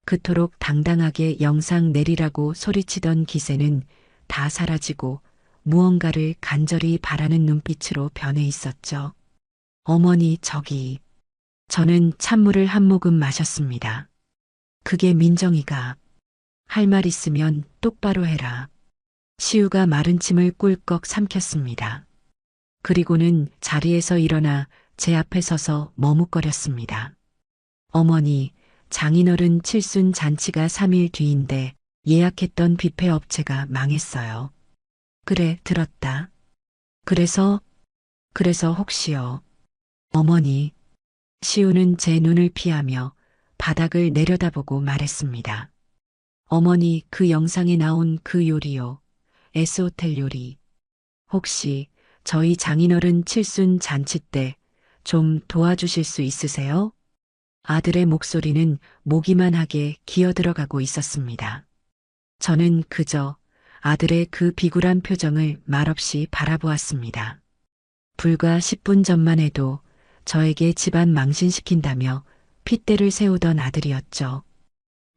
그토록 당당하게 영상 내리라고 소리치던 기세는 다 사라지고 무언가를 간절히 바라는 눈빛으로 변해 있었죠. 어머니, 저기. 저는 찬물을 한 모금 마셨습니다. 그게 민정이가. 할 말 있으면 똑바로 해라. 시우가 마른 침을 꿀꺽 삼켰습니다. 그리고는 자리에서 일어나 제 앞에 서서 머뭇거렸습니다. 어머니, 장인어른 칠순 잔치가 3일 뒤인데 예약했던 뷔페 업체가 망했어요. 그래, 들었다. 그래서 혹시요. 어머니. 시우는 제 눈을 피하며 바닥을 내려다보고 말했습니다. 어머니, 그 영상에 나온 그 요리요. S호텔 요리. 혹시 저희 장인어른 칠순 잔치 때 좀 도와주실 수 있으세요? 아들의 목소리는 모기만하게 기어들어가고 있었습니다. 저는 그저 아들의 그 비굴한 표정을 말없이 바라보았습니다. 불과 10분 전만 해도 저에게 집안 망신시킨다며 핏대를 세우던 아들이었죠.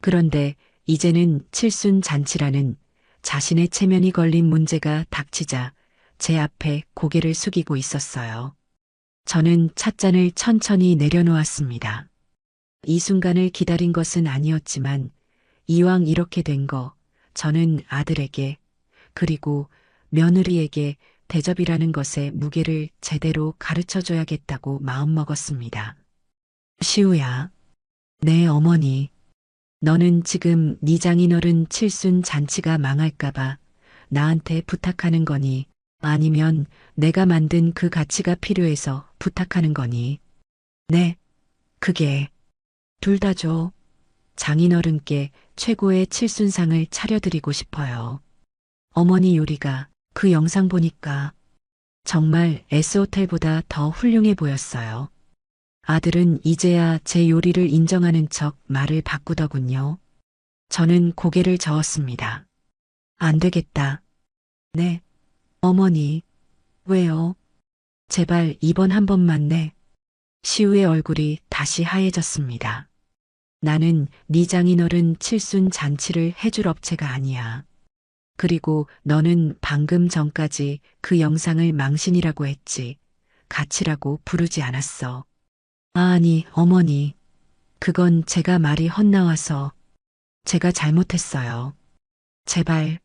그런데 이제는 칠순 잔치라는 자신의 체면이 걸린 문제가 닥치자 제 앞에 고개를 숙이고 있었어요. 저는 찻잔을 천천히 내려놓았습니다. 이 순간을 기다린 것은 아니었지만 이왕 이렇게 된 거 저는 아들에게 그리고 며느리에게 대접이라는 것의 무게를 제대로 가르쳐줘야겠다고 마음먹었습니다. 시우야. 네, 어머니. 너는 지금 네 장인어른 칠순 잔치가 망할까봐 나한테 부탁하는 거니? 아니면 내가 만든 그 가치가 필요해서 부탁하는 거니? 네, 그게 둘 다죠. 장인어른께 최고의 칠순상을 차려드리고 싶어요. 어머니 요리가 그 영상 보니까 정말 S호텔보다 더 훌륭해 보였어요. 아들은 이제야 제 요리를 인정하는 척 말을 바꾸더군요. 저는 고개를 저었습니다. 안 되겠다. 네. 어머니. 왜요? 제발 이번 한 번만 네. 시우의 얼굴이 다시 하얘졌습니다. 나는 네 장인어른 칠순 잔치를 해줄 업체가 아니야. 그리고 너는 방금 전까지 그 영상을 망신이라고 했지. 가치라고 부르지 않았어. 아니, 어머니. 그건 제가 말이 헛나와서 제가 잘못했어요. 제발.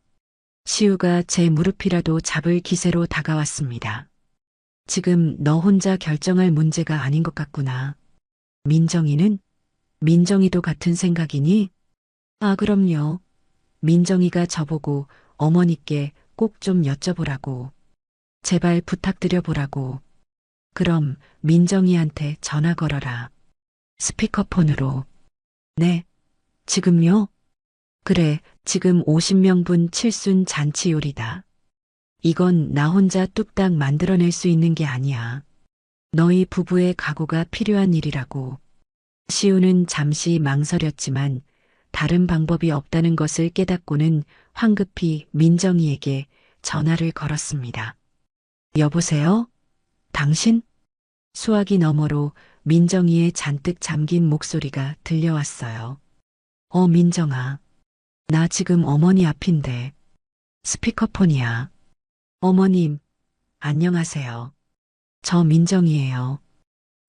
시우가 제 무릎이라도 잡을 기세로 다가왔습니다. 지금 너 혼자 결정할 문제가 아닌 것 같구나. 민정이는? 민정이도 같은 생각이니? 아, 그럼요. 민정이가 저보고 어머니께 꼭 좀 여쭤보라고. 제발 부탁드려 보라고. 그럼 민정이한테 전화 걸어라. 스피커폰으로. 네. 지금요? 그래, 지금 50명분 칠순 잔치 요리다. 이건 나 혼자 뚝딱 만들어낼 수 있는 게 아니야. 너희 부부의 각오가 필요한 일이라고. 시우는 잠시 망설였지만 다른 방법이 없다는 것을 깨닫고는 황급히 민정이에게 전화를 걸었습니다. 여보세요? 당신? 수화기 너머로 민정이의 잔뜩 잠긴 목소리가 들려왔어요. 민정아. 나 지금 어머니 앞인데. 스피커폰이야. 어머님, 안녕하세요. 저 민정이에요.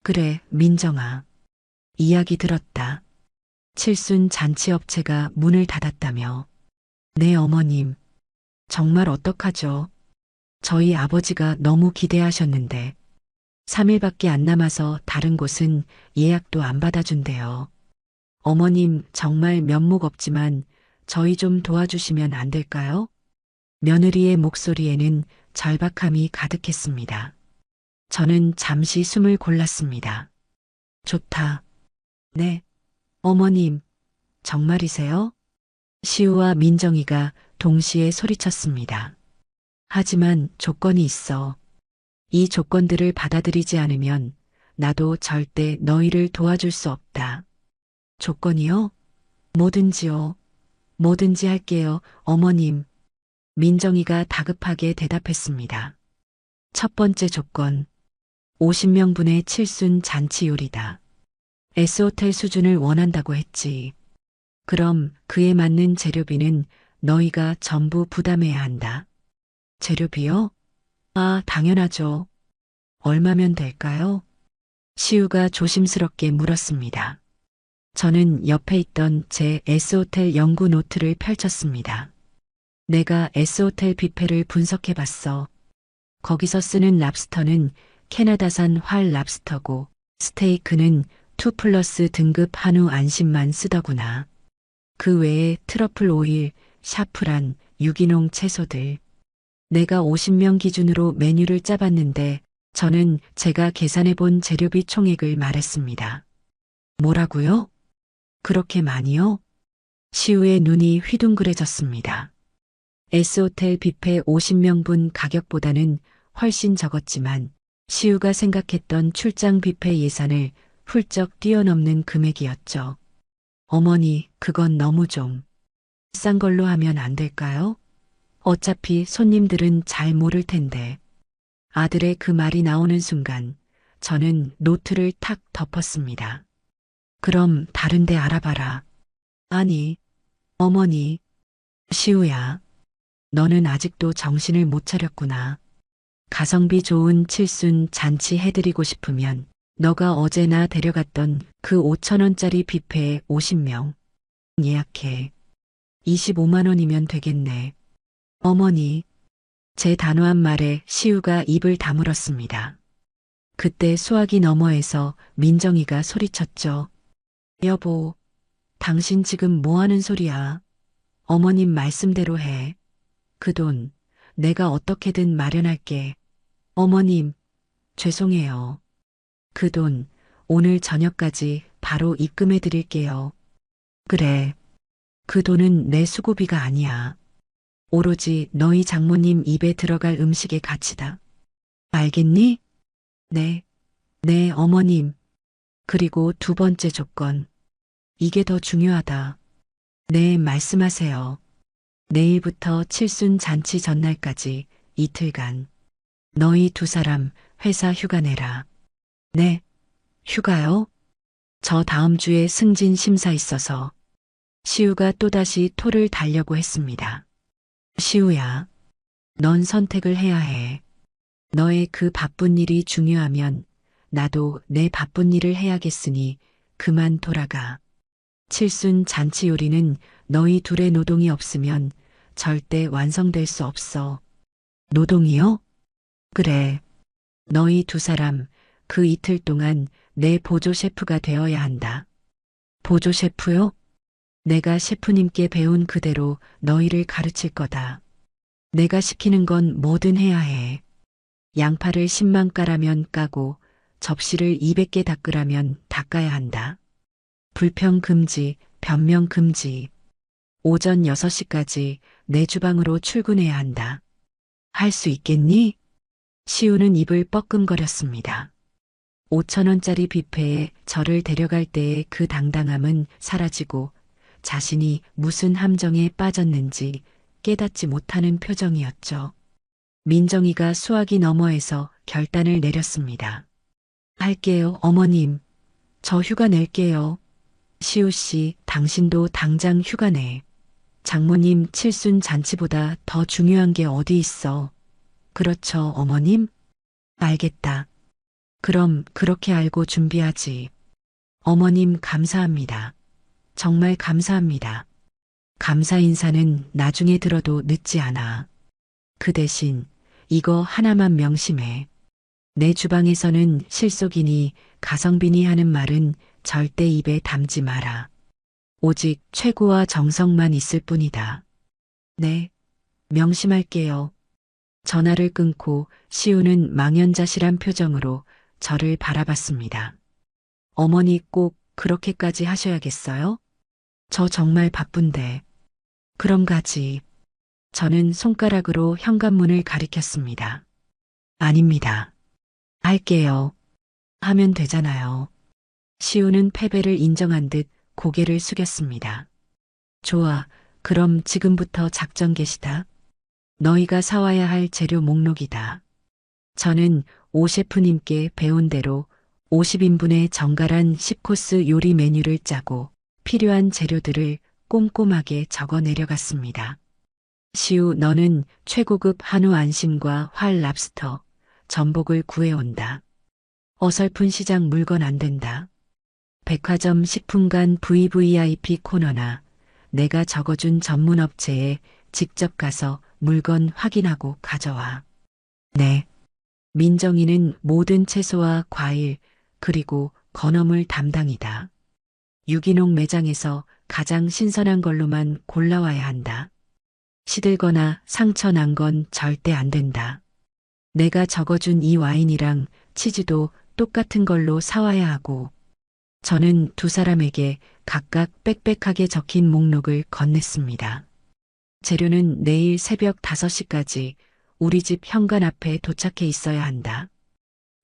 그래, 민정아. 이야기 들었다. 칠순 잔치업체가 문을 닫았다며. 네, 어머님. 정말 어떡하죠? 저희 아버지가 너무 기대하셨는데. 3일밖에 안 남아서 다른 곳은 예약도 안 받아준대요. 어머님 정말 면목 없지만 저희 좀 도와주시면 안 될까요? 며느리의 목소리에는 절박함이 가득했습니다. 저는 잠시 숨을 골랐습니다. 좋다. 네. 어머님, 정말이세요? 시우와 민정이가 동시에 소리쳤습니다. 하지만 조건이 있어. 이 조건들을 받아들이지 않으면 나도 절대 너희를 도와줄 수 없다. 조건이요? 뭐든지요. 뭐든지 할게요, 어머님. 민정이가 다급하게 대답했습니다. 첫 번째 조건. 50명분의 칠순 잔치 요리다. S호텔 수준을 원한다고 했지. 그럼 그에 맞는 재료비는 너희가 전부 부담해야 한다. 재료비요? 아, 당연하죠. 얼마면 될까요? 시우가 조심스럽게 물었습니다. 저는 옆에 있던 제 S호텔 연구 노트를 펼쳤습니다. 내가 S호텔 뷔페를 분석해봤어. 거기서 쓰는 랍스터는 캐나다산 활 랍스터고 스테이크는 2+ 등급 한우 안심만 쓰더구나. 그 외에 트러플 오일, 샤프란, 유기농 채소들. 내가 50명 기준으로 메뉴를 짜봤는데 저는 제가 계산해본 재료비 총액을 말했습니다. 뭐라고요? 그렇게 많이요? 시우의 눈이 휘둥그레졌습니다. S호텔 뷔페 50명분 가격보다는 훨씬 적었지만 시우가 생각했던 출장 뷔페 예산을 훌쩍 뛰어넘는 금액이었죠. 어머니, 그건 너무 좀 싼 걸로 하면 안 될까요? 어차피 손님들은 잘 모를 텐데. 아들의 그 말이 나오는 순간 저는 노트를 탁 덮었습니다. 그럼 다른 데 알아봐라. 아니, 어머니, 시우야, 너는 아직도 정신을 못 차렸구나. 가성비 좋은 칠순 잔치 해드리고 싶으면 너가 어제나 데려갔던 그 5,000원짜리 뷔페에 50명 예약해. 25만 원이면 되겠네. 어머니, 제 단호한 말에 시우가 입을 다물었습니다. 그때 수화기 너머에서 민정이가 소리쳤죠. 여보, 당신 지금 뭐 하는 소리야? 어머님 말씀대로 해. 그 돈 내가 어떻게든 마련할게. 어머님, 죄송해요. 그 돈 오늘 저녁까지 바로 입금해 드릴게요. 그래, 그 돈은 내 수고비가 아니야. 오로지 너희 장모님 입에 들어갈 음식의 가치다. 알겠니? 네, 네, 어머님. 그리고 두 번째 조건. 이게 더 중요하다. 네, 말씀하세요. 내일부터 칠순 잔치 전날까지 이틀간 너희 두 사람 회사 휴가 내라. 네, 휴가요? 저 다음 주에 승진 심사 있어서. 시우가 또다시 토를 달려고 했습니다. 시우야, 넌 선택을 해야 해. 너의 그 바쁜 일이 중요하면 나도 내 바쁜 일을 해야겠으니 그만 돌아가. 칠순 잔치 요리는 너희 둘의 노동이 없으면 절대 완성될 수 없어. 노동이요? 그래. 너희 두 사람 그 이틀 동안 내 보조 셰프가 되어야 한다. 보조 셰프요? 내가 셰프님께 배운 그대로 너희를 가르칠 거다. 내가 시키는 건 뭐든 해야 해. 양파를 10만 까라면 까고 접시를 200개 닦으라면 닦아야 한다. 불평 금지, 변명 금지. 오전 6시까지 내 주방으로 출근해야 한다. 할 수 있겠니? 시우는 입을 뻐끔거렸습니다. 5,000원짜리 뷔페에 저를 데려갈 때의 그 당당함은 사라지고 자신이 무슨 함정에 빠졌는지 깨닫지 못하는 표정이었죠. 민정이가 수화기 너머에서 결단을 내렸습니다. 할게요, 어머님. 저 휴가 낼게요. 시우 씨, 당신도 당장 휴가 내. 장모님 칠순 잔치보다 더 중요한 게 어디 있어. 그렇죠, 어머님? 알겠다. 그럼 그렇게 알고 준비하지. 어머님 감사합니다. 정말 감사합니다. 감사 인사는 나중에 들어도 늦지 않아. 그 대신 이거 하나만 명심해. 내 주방에서는 실속이니 가성비니 하는 말은 절대 입에 담지 마라. 오직 최고와 정성만 있을 뿐이다. 네, 명심할게요. 전화를 끊고 시우는 망연자실한 표정으로 저를 바라봤습니다. 어머니 꼭 그렇게까지 하셔야겠어요? 저 정말 바쁜데. 그럼 가지. 저는 손가락으로 현관문을 가리켰습니다. 아닙니다. 할게요. 하면 되잖아요. 시우는 패배를 인정한 듯 고개를 숙였습니다. 좋아, 그럼 지금부터 작전 개시다. 너희가 사와야 할 재료 목록이다. 저는 오 셰프님께 배운 대로 50인분의 정갈한 10코스 요리 메뉴를 짜고 필요한 재료들을 꼼꼼하게 적어 내려갔습니다. 시우, 너는 최고급 한우 안심과 활 랍스터, 전복을 구해온다. 어설픈 시장 물건 안 된다. 백화점 식품관 VVIP 코너나 내가 적어준 전문 업체에 직접 가서 물건 확인하고 가져와. 네. 민정이는 모든 채소와 과일, 그리고 건어물 담당이다. 유기농 매장에서 가장 신선한 걸로만 골라와야 한다. 시들거나 상처 난 건 절대 안 된다. 내가 적어준 이 와인이랑 치즈도 똑같은 걸로 사와야 하고, 저는 두 사람에게 각각 빽빽하게 적힌 목록을 건넸습니다. 재료는 내일 새벽 5시까지 우리 집 현관 앞에 도착해 있어야 한다.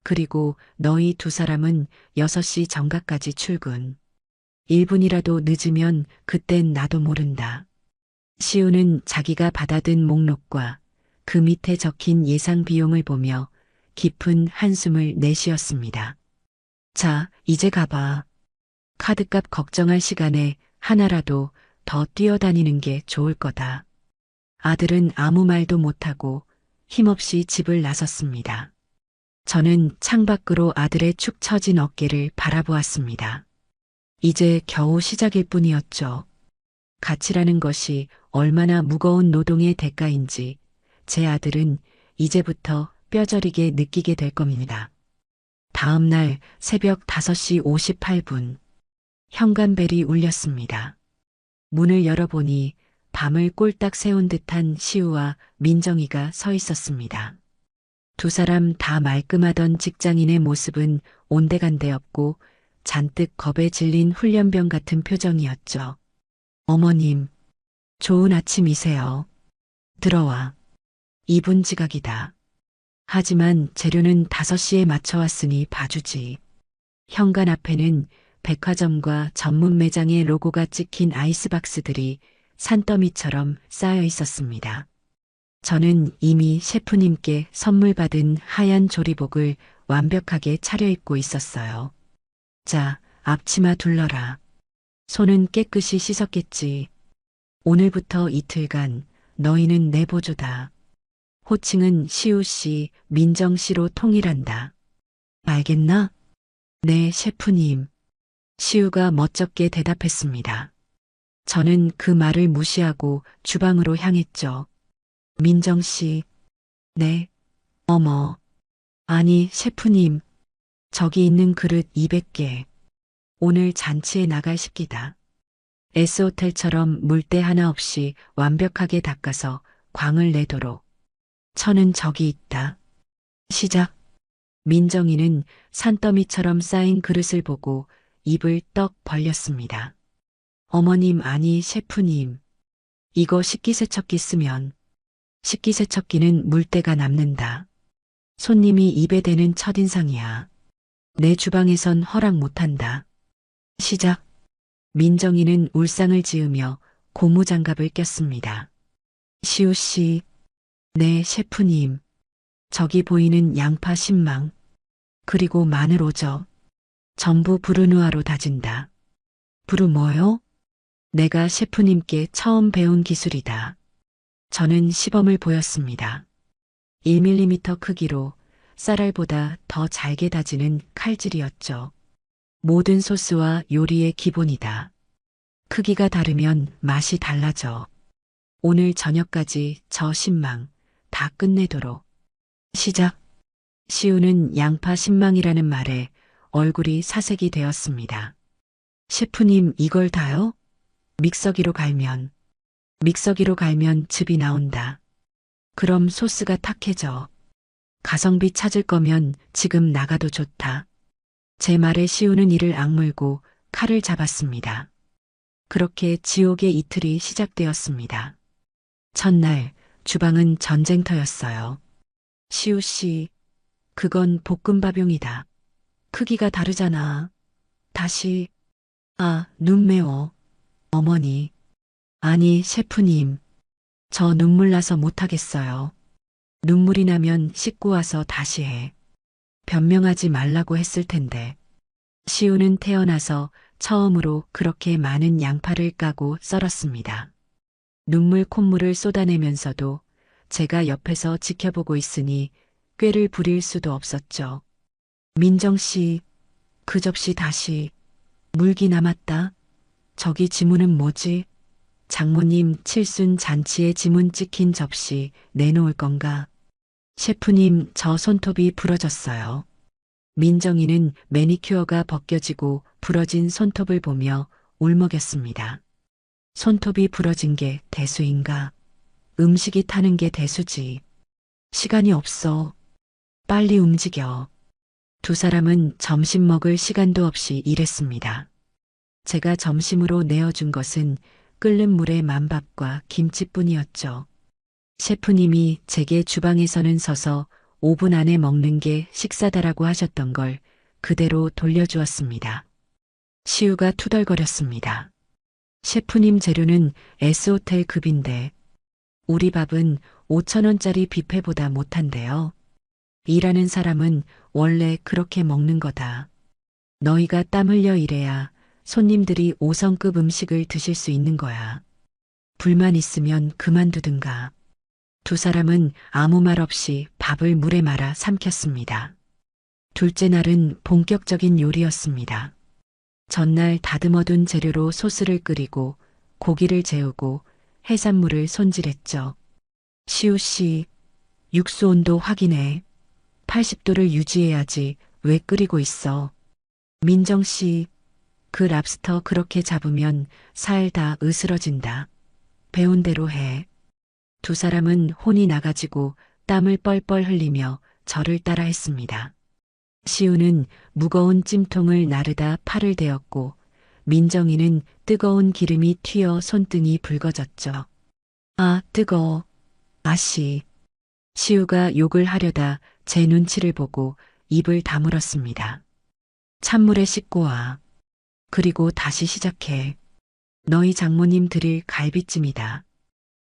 그리고 너희 두 사람은 6시 정각까지 출근. 1분이라도 늦으면 그땐 나도 모른다. 시우는 자기가 받아든 목록과 그 밑에 적힌 예상 비용을 보며 깊은 한숨을 내쉬었습니다. 자, 이제 가봐. 카드값 걱정할 시간에 하나라도 더 뛰어다니는 게 좋을 거다. 아들은 아무 말도 못하고 힘없이 집을 나섰습니다. 저는 창밖으로 아들의 축 처진 어깨를 바라보았습니다. 이제 겨우 시작일 뿐이었죠. 가치라는 것이 얼마나 무거운 노동의 대가인지 제 아들은 이제부터 뼈저리게 느끼게 될 겁니다. 다음 날 새벽 5시 58분, 현관벨이 울렸습니다. 문을 열어보니 밤을 꼴딱 새운 듯한 시우와 민정이가 서 있었습니다. 두 사람 다 말끔하던 직장인의 모습은 온데간데 없고 잔뜩 겁에 질린 훈련병 같은 표정이었죠. 어머님, 좋은 아침이세요. 들어와. 2분 지각이다. 하지만 재료는 5시에 맞춰왔으니 봐주지. 현관 앞에는 백화점과 전문 매장의 로고가 찍힌 아이스박스들이 산더미처럼 쌓여 있었습니다. 저는 이미 셰프님께 선물 받은 하얀 조리복을 완벽하게 차려입고 있었어요. 자, 앞치마 둘러라. 손은 깨끗이 씻었겠지. 오늘부터 이틀간 너희는 내 보조다. 호칭은 시우 씨, 민정 씨로 통일한다. 알겠나? 네, 셰프님. 시우가 멋쩍게 대답했습니다. 저는 그 말을 무시하고 주방으로 향했죠. 민정 씨. 네. 어머. 아니, 셰프님. 저기 있는 그릇 200개. 오늘 잔치에 나갈 식기다. S호텔처럼 물때 하나 없이 완벽하게 닦아서 광을 내도록. 천은 저기 있다. 시작. 민정이는 산더미처럼 쌓인 그릇을 보고 입을 떡 벌렸습니다. 어머님, 아니 셰프님. 이거 식기세척기 쓰면 식기세척기는 물때가 남는다. 손님이 입에 대는 첫인상이야. 내 주방에선 허락 못한다. 시작. 민정이는 울상을 지으며 고무장갑을 꼈습니다. 시우 씨. 네, 셰프님. 저기 보이는 양파 10망. 그리고 마늘 5저. 전부 브루누아로 다진다. 브루 뭐요? 내가 셰프님께 처음 배운 기술이다. 저는 시범을 보였습니다. 1mm 크기로 쌀알보다 더 잘게 다지는 칼질이었죠. 모든 소스와 요리의 기본이다. 크기가 다르면 맛이 달라져. 오늘 저녁까지 저 10망 다 끝내도록. 시작. 시우는 양파 10망이라는 말에 얼굴이 사색이 되었습니다. 셰프님, 이걸 다요? 믹서기로 갈면 즙이 나온다. 그럼 소스가 탁해져. 가성비 찾을 거면 지금 나가도 좋다. 제 말에 시우는 이를 악물고 칼을 잡았습니다. 그렇게 지옥의 이틀이 시작되었습니다. 첫날 주방은 전쟁터였어요. 시우 씨, 그건 볶음밥용이다. 크기가 다르잖아. 다시. 아, 눈 매워. 어머니. 아니, 셰프님. 저 눈물 나서 못하겠어요. 눈물이 나면 씻고 와서 다시 해. 변명하지 말라고 했을 텐데. 시우는 태어나서 처음으로 그렇게 많은 양파를 까고 썰었습니다. 눈물 콧물을 쏟아내면서도 제가 옆에서 지켜보고 있으니 꾀를 부릴 수도 없었죠. 민정 씨, 그 접시 다시. 물기 남았다. 저기 지문은 뭐지? 장모님 칠순 잔치에 지문 찍힌 접시 내놓을 건가? 셰프님, 저 손톱이 부러졌어요. 민정이는 매니큐어가 벗겨지고 부러진 손톱을 보며 울먹였습니다. 손톱이 부러진 게 대수인가? 음식이 타는 게 대수지. 시간이 없어. 빨리 움직여. 두 사람은 점심 먹을 시간도 없이 일했습니다. 제가 점심으로 내어준 것은 끓는 물에 만밥과 김치뿐이었죠. 셰프님이 제게 주방에서는 서서 5분 안에 먹는 게 식사다라고 하셨던 걸 그대로 돌려주었습니다. 시우가 투덜거렸습니다. 셰프님 재료는 S호텔 급인데 우리 밥은 5,000원짜리 뷔페보다 못한데요. 일하는 사람은 원래 그렇게 먹는 거다. 너희가 땀 흘려 일해야 손님들이 5성급 음식을 드실 수 있는 거야. 불만 있으면 그만두든가. 두 사람은 아무 말 없이 밥을 물에 말아 삼켰습니다. 둘째 날은 본격적인 요리였습니다. 전날 다듬어둔 재료로 소스를 끓이고 고기를 재우고 해산물을 손질했죠. 시우 씨, 육수 온도 확인해. 80도를 유지해야지. 왜 끓이고 있어? 민정 씨, 그 랍스터 그렇게 잡으면 살 다 으스러진다. 배운 대로 해. 두 사람은 혼이 나가지고 땀을 뻘뻘 흘리며 저를 따라 했습니다. 시우는 무거운 찜통을 나르다 팔을 대었고 민정이는 뜨거운 기름이 튀어 손등이 붉어졌죠. 아, 뜨거워. 아씨. 시우가 욕을 하려다 제 눈치를 보고 입을 다물었습니다. 찬물에 씻고 와. 그리고 다시 시작해. 너희 장모님 드릴 갈비찜이다.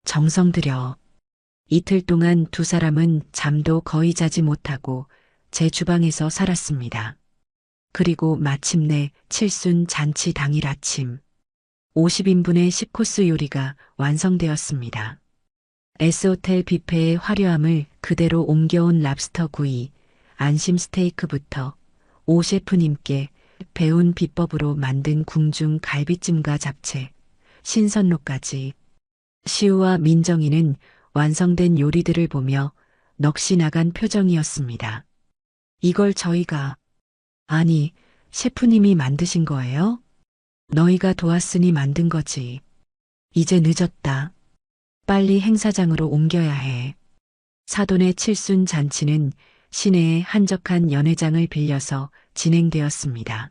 정성 들여. 이틀 동안 두 사람은 잠도 거의 자지 못하고 제 주방에서 살았습니다. 그리고 마침내 칠순 잔치 당일 아침 50인분의 10코스 요리가 완성되었습니다. S호텔 뷔페의 화려함을 그대로 옮겨온 랍스터 구이, 안심 스테이크부터 오 셰프님께 배운 비법으로 만든 궁중 갈비찜과 잡채, 신선로까지. 시우와 민정이는 완성된 요리들을 보며 넋이 나간 표정이었습니다. 이걸 저희가, 아니, 셰프님이 만드신 거예요? 너희가 도왔으니 만든 거지. 이제 늦었다. 빨리 행사장으로 옮겨야 해. 사돈의 칠순 잔치는 시내의 한적한 연회장을 빌려서 진행되었습니다.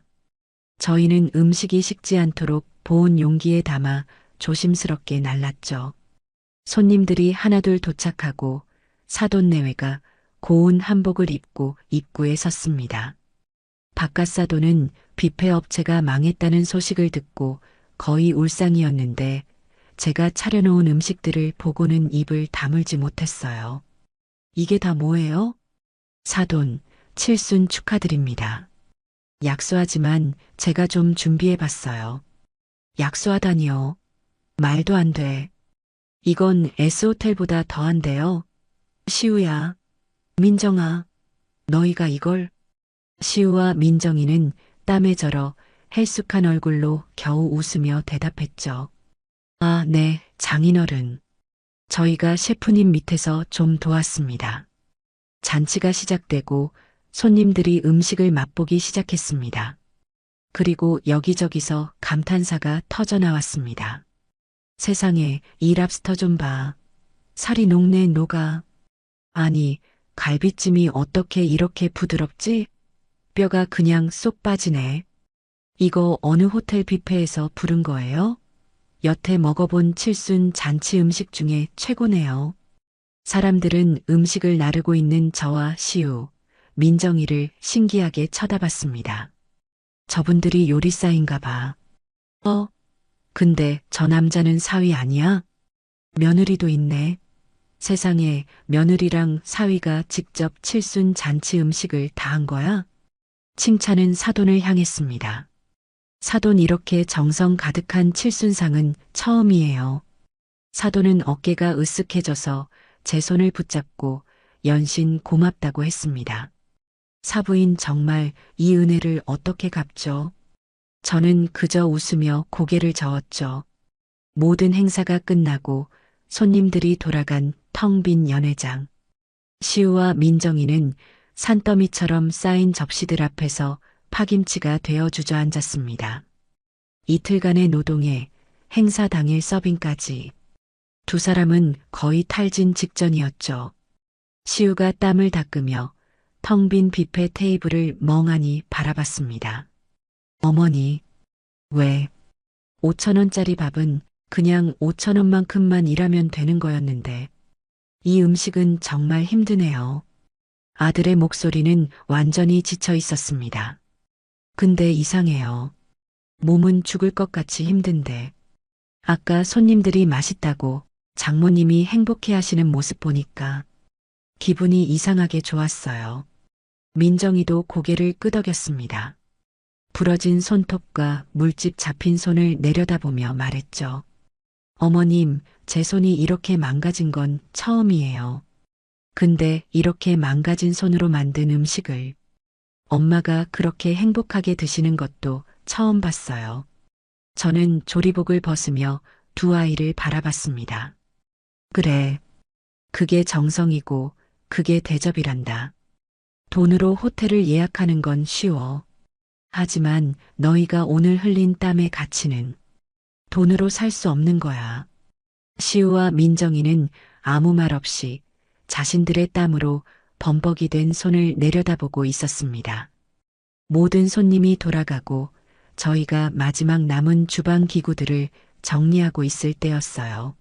저희는 음식이 식지 않도록 보온 용기에 담아 조심스럽게 날랐죠. 손님들이 하나둘 도착하고 사돈 내외가 고운 한복을 입고 입구에 섰습니다. 바깥 사돈은 뷔페 업체가 망했다는 소식을 듣고 거의 울상이었는데 제가 차려놓은 음식들을 보고는 입을 다물지 못했어요. 이게 다 뭐예요? 사돈, 칠순 축하드립니다. 약소하지만 제가 좀 준비해봤어요. 약소하다니요. 말도 안 돼. 이건 S호텔보다 더한데요. 시우야, 민정아, 너희가 이걸? 시우와 민정이는 땀에 절어 헬쑥한 얼굴로 겨우 웃으며 대답했죠. 아, 네, 장인어른. 저희가 셰프님 밑에서 좀 도왔습니다. 잔치가 시작되고 손님들이 음식을 맛보기 시작했습니다. 그리고 여기저기서 감탄사가 터져나왔습니다. 세상에, 이 랍스터 좀 봐. 살이 녹네 녹아. 아니, 갈비찜이 어떻게 이렇게 부드럽지? 뼈가 그냥 쏙 빠지네. 이거 어느 호텔 뷔페에서 부른 거예요? 여태 먹어본 칠순 잔치 음식 중에 최고네요. 사람들은 음식을 나르고 있는 저와 시우, 민정이를 신기하게 쳐다봤습니다. 저분들이 요리사인가 봐. 근데 저 남자는 사위 아니야? 며느리도 있네. 세상에 며느리랑 사위가 직접 칠순 잔치 음식을 다 한 거야? 칭찬은 사돈을 향했습니다. 사돈 이렇게 정성 가득한 칠순상은 처음이에요. 사돈은 어깨가 으쓱해져서 제 손을 붙잡고 연신 고맙다고 했습니다. 사부인 정말 이 은혜를 어떻게 갚죠? 저는 그저 웃으며 고개를 저었죠. 모든 행사가 끝나고 손님들이 돌아간 텅 빈 연회장. 시우와 민정이는 산더미처럼 쌓인 접시들 앞에서 파김치가 되어 주저앉았습니다. 이틀간의 노동에 행사 당일 서빙까지 두 사람은 거의 탈진 직전이었죠. 시우가 땀을 닦으며 텅 빈 뷔페 테이블을 멍하니 바라봤습니다. 어머니, 왜 5,000원짜리 밥은 그냥 5,000원만큼만 일하면 되는 거였는데 이 음식은 정말 힘드네요. 아들의 목소리는 완전히 지쳐 있었습니다. 근데 이상해요. 몸은 죽을 것 같이 힘든데 아까 손님들이 맛있다고 장모님이 행복해 하시는 모습 보니까 기분이 이상하게 좋았어요. 민정이도 고개를 끄덕였습니다. 부러진 손톱과 물집 잡힌 손을 내려다보며 말했죠. 어머님, 제 손이 이렇게 망가진 건 처음이에요. 근데 이렇게 망가진 손으로 만든 음식을 엄마가 그렇게 행복하게 드시는 것도 처음 봤어요. 저는 조리복을 벗으며 두 아이를 바라봤습니다. 그래, 그게 정성이고 그게 대접이란다. 돈으로 호텔을 예약하는 건 쉬워. 하지만 너희가 오늘 흘린 땀의 가치는 돈으로 살 수 없는 거야. 시우와 민정이는 아무 말 없이 자신들의 땀으로 범벅이 된 손을 내려다보고 있었습니다. 모든 손님이 돌아가고 저희가 마지막 남은 주방 기구들을 정리하고 있을 때였어요.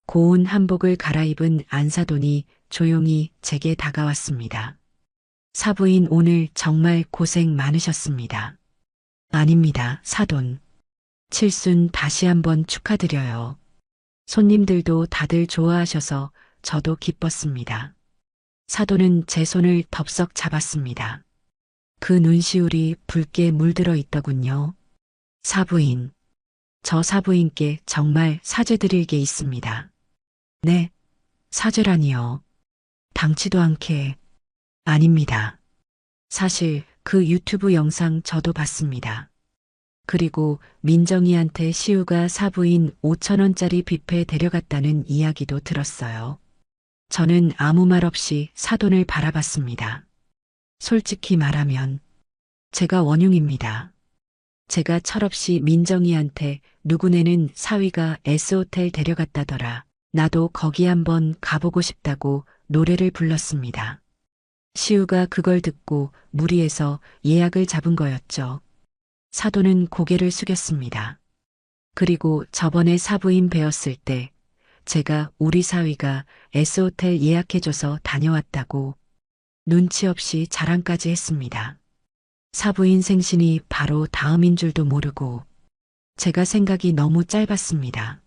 고운 한복을 갈아입은 안사돈이 조용히 제게 다가왔습니다. 사부인 오늘 정말 고생 많으셨습니다. 아닙니다, 사돈. 칠순 다시 한번 축하드려요. 손님들도 다들 좋아하셔서 저도 기뻤습니다. 사돈은 제 손을 덥석 잡았습니다. 그 눈시울이 붉게 물들어 있더군요. 사부인. 저 사부인께 정말 사죄드릴 게 있습니다. 네, 사죄라니요. 당치도 않게. 아닙니다. 사실 그 유튜브 영상 저도 봤습니다. 그리고 민정이한테 시우가 사부인 5,000원짜리 뷔페 데려갔다는 이야기도 들었어요. 저는 아무 말 없이 사돈을 바라봤습니다. 솔직히 말하면 제가 원흉입니다. 제가 철없이 민정이한테 누구네는 사위가 S호텔 데려갔다더라. 나도 거기 한번 가보고 싶다고 노래를 불렀습니다. 시우가 그걸 듣고 무리해서 예약을 잡은 거였죠. 사돈은 고개를 숙였습니다. 그리고 저번에 사부인 뵈었을 때 제가 우리 사위가 S호텔 예약해줘서 다녀왔다고 눈치 없이 자랑까지 했습니다. 사부인 생신이 바로 다음인 줄도 모르고 제가 생각이 너무 짧았습니다.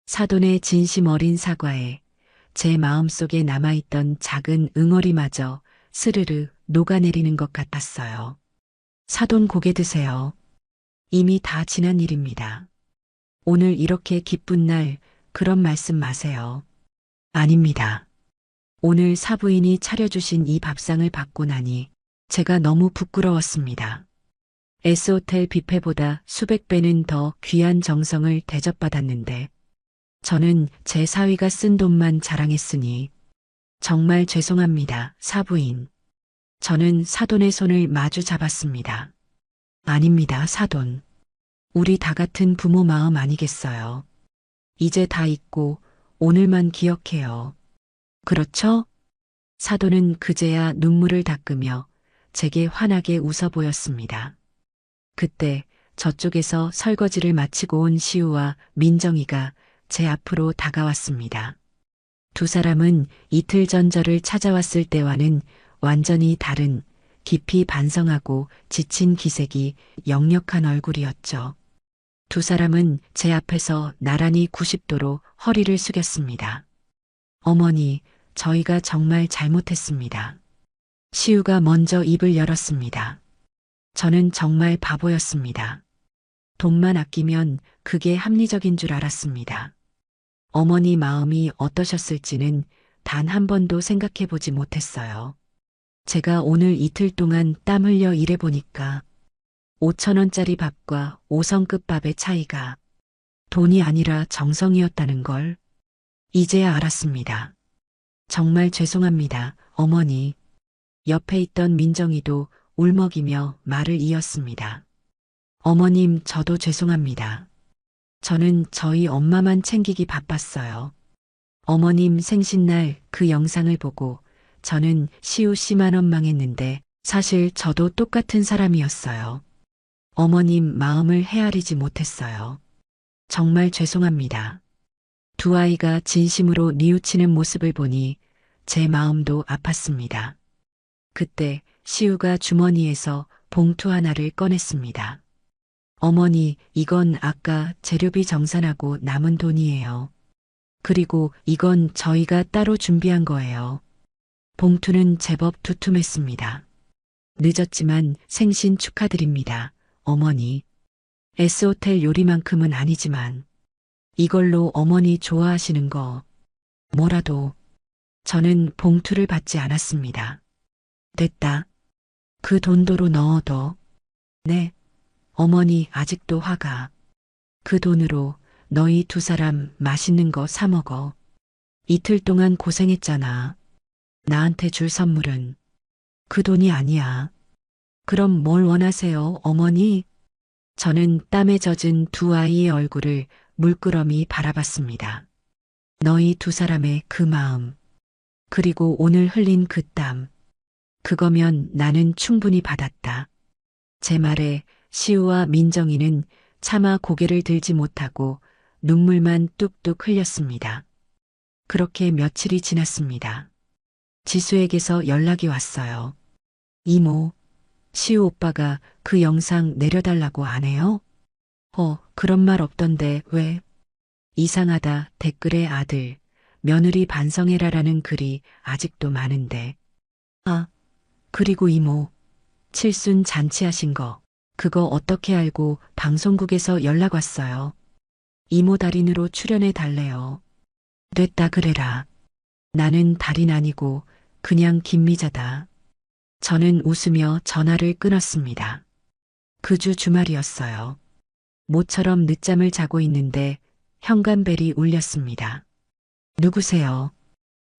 사돈의 진심 어린 사과에 제 마음속에 남아있던 작은 응어리마저 스르르 녹아내리는 것 같았어요. 사돈 고개 드세요. 이미 다 지난 일입니다. 오늘 이렇게 기쁜 날 그런 말씀 마세요. 아닙니다. 오늘 사부인이 차려주신 이 밥상을 받고 나니 제가 너무 부끄러웠습니다. S호텔 뷔페보다 수백 배는 더 귀한 정성을 대접받았는데 저는 제 사위가 쓴 돈만 자랑했으니 정말 죄송합니다, 사부인. 저는 사돈의 손을 마주 잡았습니다. 아닙니다, 사돈. 우리 다 같은 부모 마음 아니겠어요. 이제 다 잊고 오늘만 기억해요. 그렇죠? 사돈은 그제야 눈물을 닦으며 제게 환하게 웃어 보였습니다. 그때 저쪽에서 설거지를 마치고 온 시우와 민정이가 제 앞으로 다가왔습니다. 두 사람은 이틀 전 저를 찾아왔을 때와는 완전히 다른 깊이 반성하고 지친 기색이 역력한 얼굴이었죠. 두 사람은 제 앞에서 나란히 90도로 허리를 숙였습니다. 어머니, 저희가 정말 잘못했습니다. 시우가 먼저 입을 열었습니다. 저는 정말 바보였습니다. 돈만 아끼면 그게 합리적인 줄 알았습니다. 어머니 마음이 어떠셨을지는 단 한 번도 생각해 보지 못했어요. 제가 오늘 이틀 동안 땀 흘려 일해보니까 5,000원짜리 밥과 5성급 밥의 차이가 돈이 아니라 정성이었다는 걸 이제야 알았습니다. 정말 죄송합니다, 어머니. 옆에 있던 민정이도 울먹이며 말을 이었습니다. 어머님, 저도 죄송합니다. 저는 저희 엄마만 챙기기 바빴어요. 어머님 생신날 그 영상을 보고 저는 시우 씨만 원망했는데 사실 저도 똑같은 사람이었어요. 어머님 마음을 헤아리지 못했어요. 정말 죄송합니다. 두 아이가 진심으로 뉘우치는 모습을 보니 제 마음도 아팠습니다. 그때 시우가 주머니에서 봉투 하나를 꺼냈습니다. 어머니, 이건 아까 재료비 정산하고 남은 돈이에요. 그리고 이건 저희가 따로 준비한 거예요. 봉투는 제법 두툼했습니다. 늦었지만 생신 축하드립니다, 어머니. S호텔 요리만큼은 아니지만 이걸로 어머니 좋아하시는 거 뭐라도. 저는 봉투를 받지 않았습니다. 됐다. 그 돈도로 넣어둬. 네. 어머니 아직도 화가. 그 돈으로 너희 두 사람 맛있는 거 사 먹어. 이틀 동안 고생했잖아. 나한테 줄 선물은 그 돈이 아니야. 그럼 뭘 원하세요, 어머니? 저는 땀에 젖은 두 아이의 얼굴을 물끄러미 바라봤습니다. 너희 두 사람의 그 마음, 그리고 오늘 흘린 그 땀, 그거면 나는 충분히 받았다. 제 말에 시우와 민정이는 차마 고개를 들지 못하고 눈물만 뚝뚝 흘렸습니다. 그렇게 며칠이 지났습니다. 지수에게서 연락이 왔어요. 이모, 시우 오빠가 그 영상 내려달라고 안 해요? 그런 말 없던데 왜? 이상하다. 댓글에 아들, 며느리 반성해라라는 글이 아직도 많은데. 아, 그리고 이모, 칠순 잔치하신 거, 그거 어떻게 알고 방송국에서 연락 왔어요. 이모 달인으로 출연해 달래요. 됐다 그래라. 나는 달인 아니고 그냥 김미자다. 저는 웃으며 전화를 끊었습니다. 그 주 주말이었어요. 모처럼 늦잠을 자고 있는데 현관벨이 울렸습니다. 누구세요?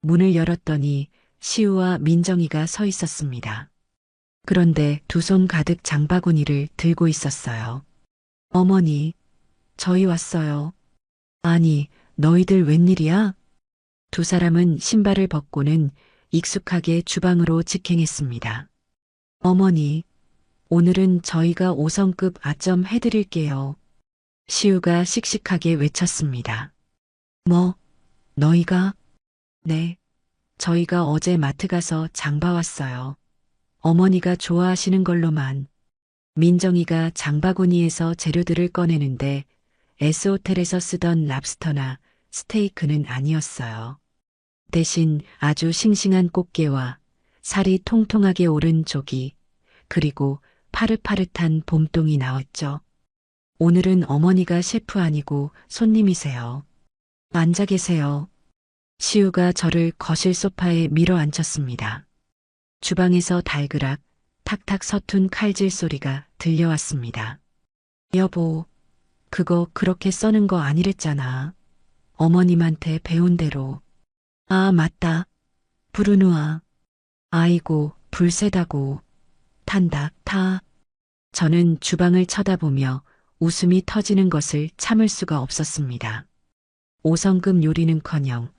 문을 열었더니 시우와 민정이가 서 있었습니다. 그런데 두 손 가득 장바구니를 들고 있었어요. 어머니, 저희 왔어요. 아니, 너희들 웬일이야? 두 사람은 신발을 벗고는 익숙하게 주방으로 직행했습니다. 어머니, 오늘은 저희가 5성급 아점 해드릴게요. 시우가 씩씩하게 외쳤습니다. 뭐, 너희가? 네, 저희가 어제 마트 가서 장 봐왔어요. 어머니가 좋아하시는 걸로만. 민정이가 장바구니에서 재료들을 꺼내는데 S호텔에서 쓰던 랍스터나 스테이크는 아니었어요. 대신 아주 싱싱한 꽃게와 살이 통통하게 오른 조기, 그리고 파릇파릇한 봄동이 나왔죠. 오늘은 어머니가 셰프 아니고 손님이세요. 앉아 계세요. 시우가 저를 거실 소파에 밀어 앉혔습니다. 주방에서 달그락, 탁탁 서툰 칼질 소리가 들려왔습니다. 여보, 그거 그렇게 써는 거 아니랬잖아. 어머님한테 배운 대로. 아, 맞다. 부르누아. 아이고, 불세다고. 탄다, 타. 저는 주방을 쳐다보며 웃음이 터지는 것을 참을 수가 없었습니다. 5성급 요리는커녕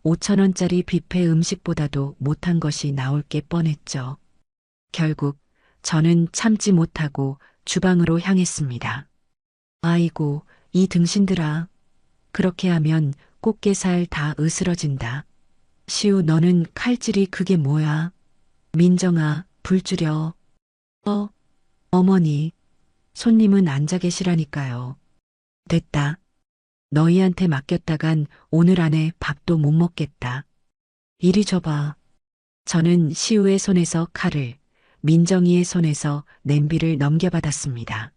5,000원짜리 뷔페 음식보다도 못한 것이 나올 게 뻔했죠. 결국 저는 참지 못하고 주방으로 향했습니다. 아이고, 이 등신들아. 그렇게 하면 꽃게살 다 으스러진다. 시우, 너는 칼질이 그게 뭐야? 민정아, 불 줄여. 어머니, 손님은 앉아 계시라니까요. 됐다. 너희한테 맡겼다간 오늘 안에 밥도 못 먹겠다. 이리 줘봐. 저는 시우의 손에서 칼을, 민정이의 손에서 냄비를 넘겨받았습니다.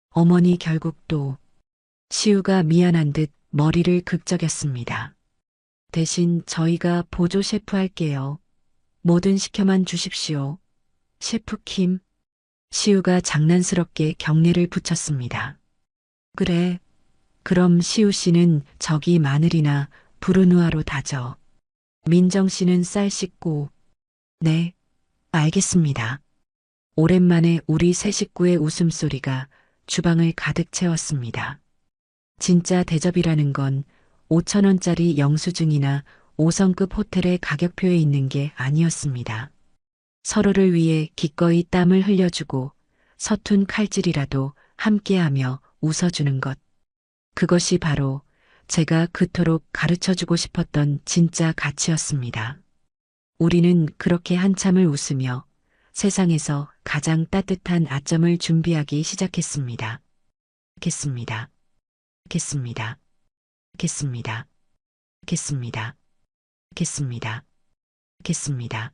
어머니 결국 또 시우가 미안한 듯 머리를 극적였습니다. 대신 저희가 보조 셰프 할게요. 뭐든 시켜만 주십시오. 셰프 킴. 시우가 장난스럽게 경례를 붙였습니다. 그래. 그럼 시우 씨는 저기 마늘이나 부르누아로 다져. 민정 씨는 쌀 씻고. 네, 알겠습니다. 오랜만에 우리 세 식구의 웃음소리가 주방을 가득 채웠습니다. 진짜 대접이라는 건 5,000원짜리 영수증이나 5성급 호텔의 가격표에 있는 게 아니었습니다. 서로를 위해 기꺼이 땀을 흘려주고 서툰 칼질이라도 함께하며 웃어주는 것. 그것이 바로 제가 그토록 가르쳐주고 싶었던 진짜 가치였습니다. 우리는 그렇게 한참을 웃으며 세상에서 가장 따뜻한 아점을 준비하기 시작했습니다. 겠습니다. 겠습니다. 겠습니다. 겠습니다. 겠습니다. 겠습니다. 겠습니다.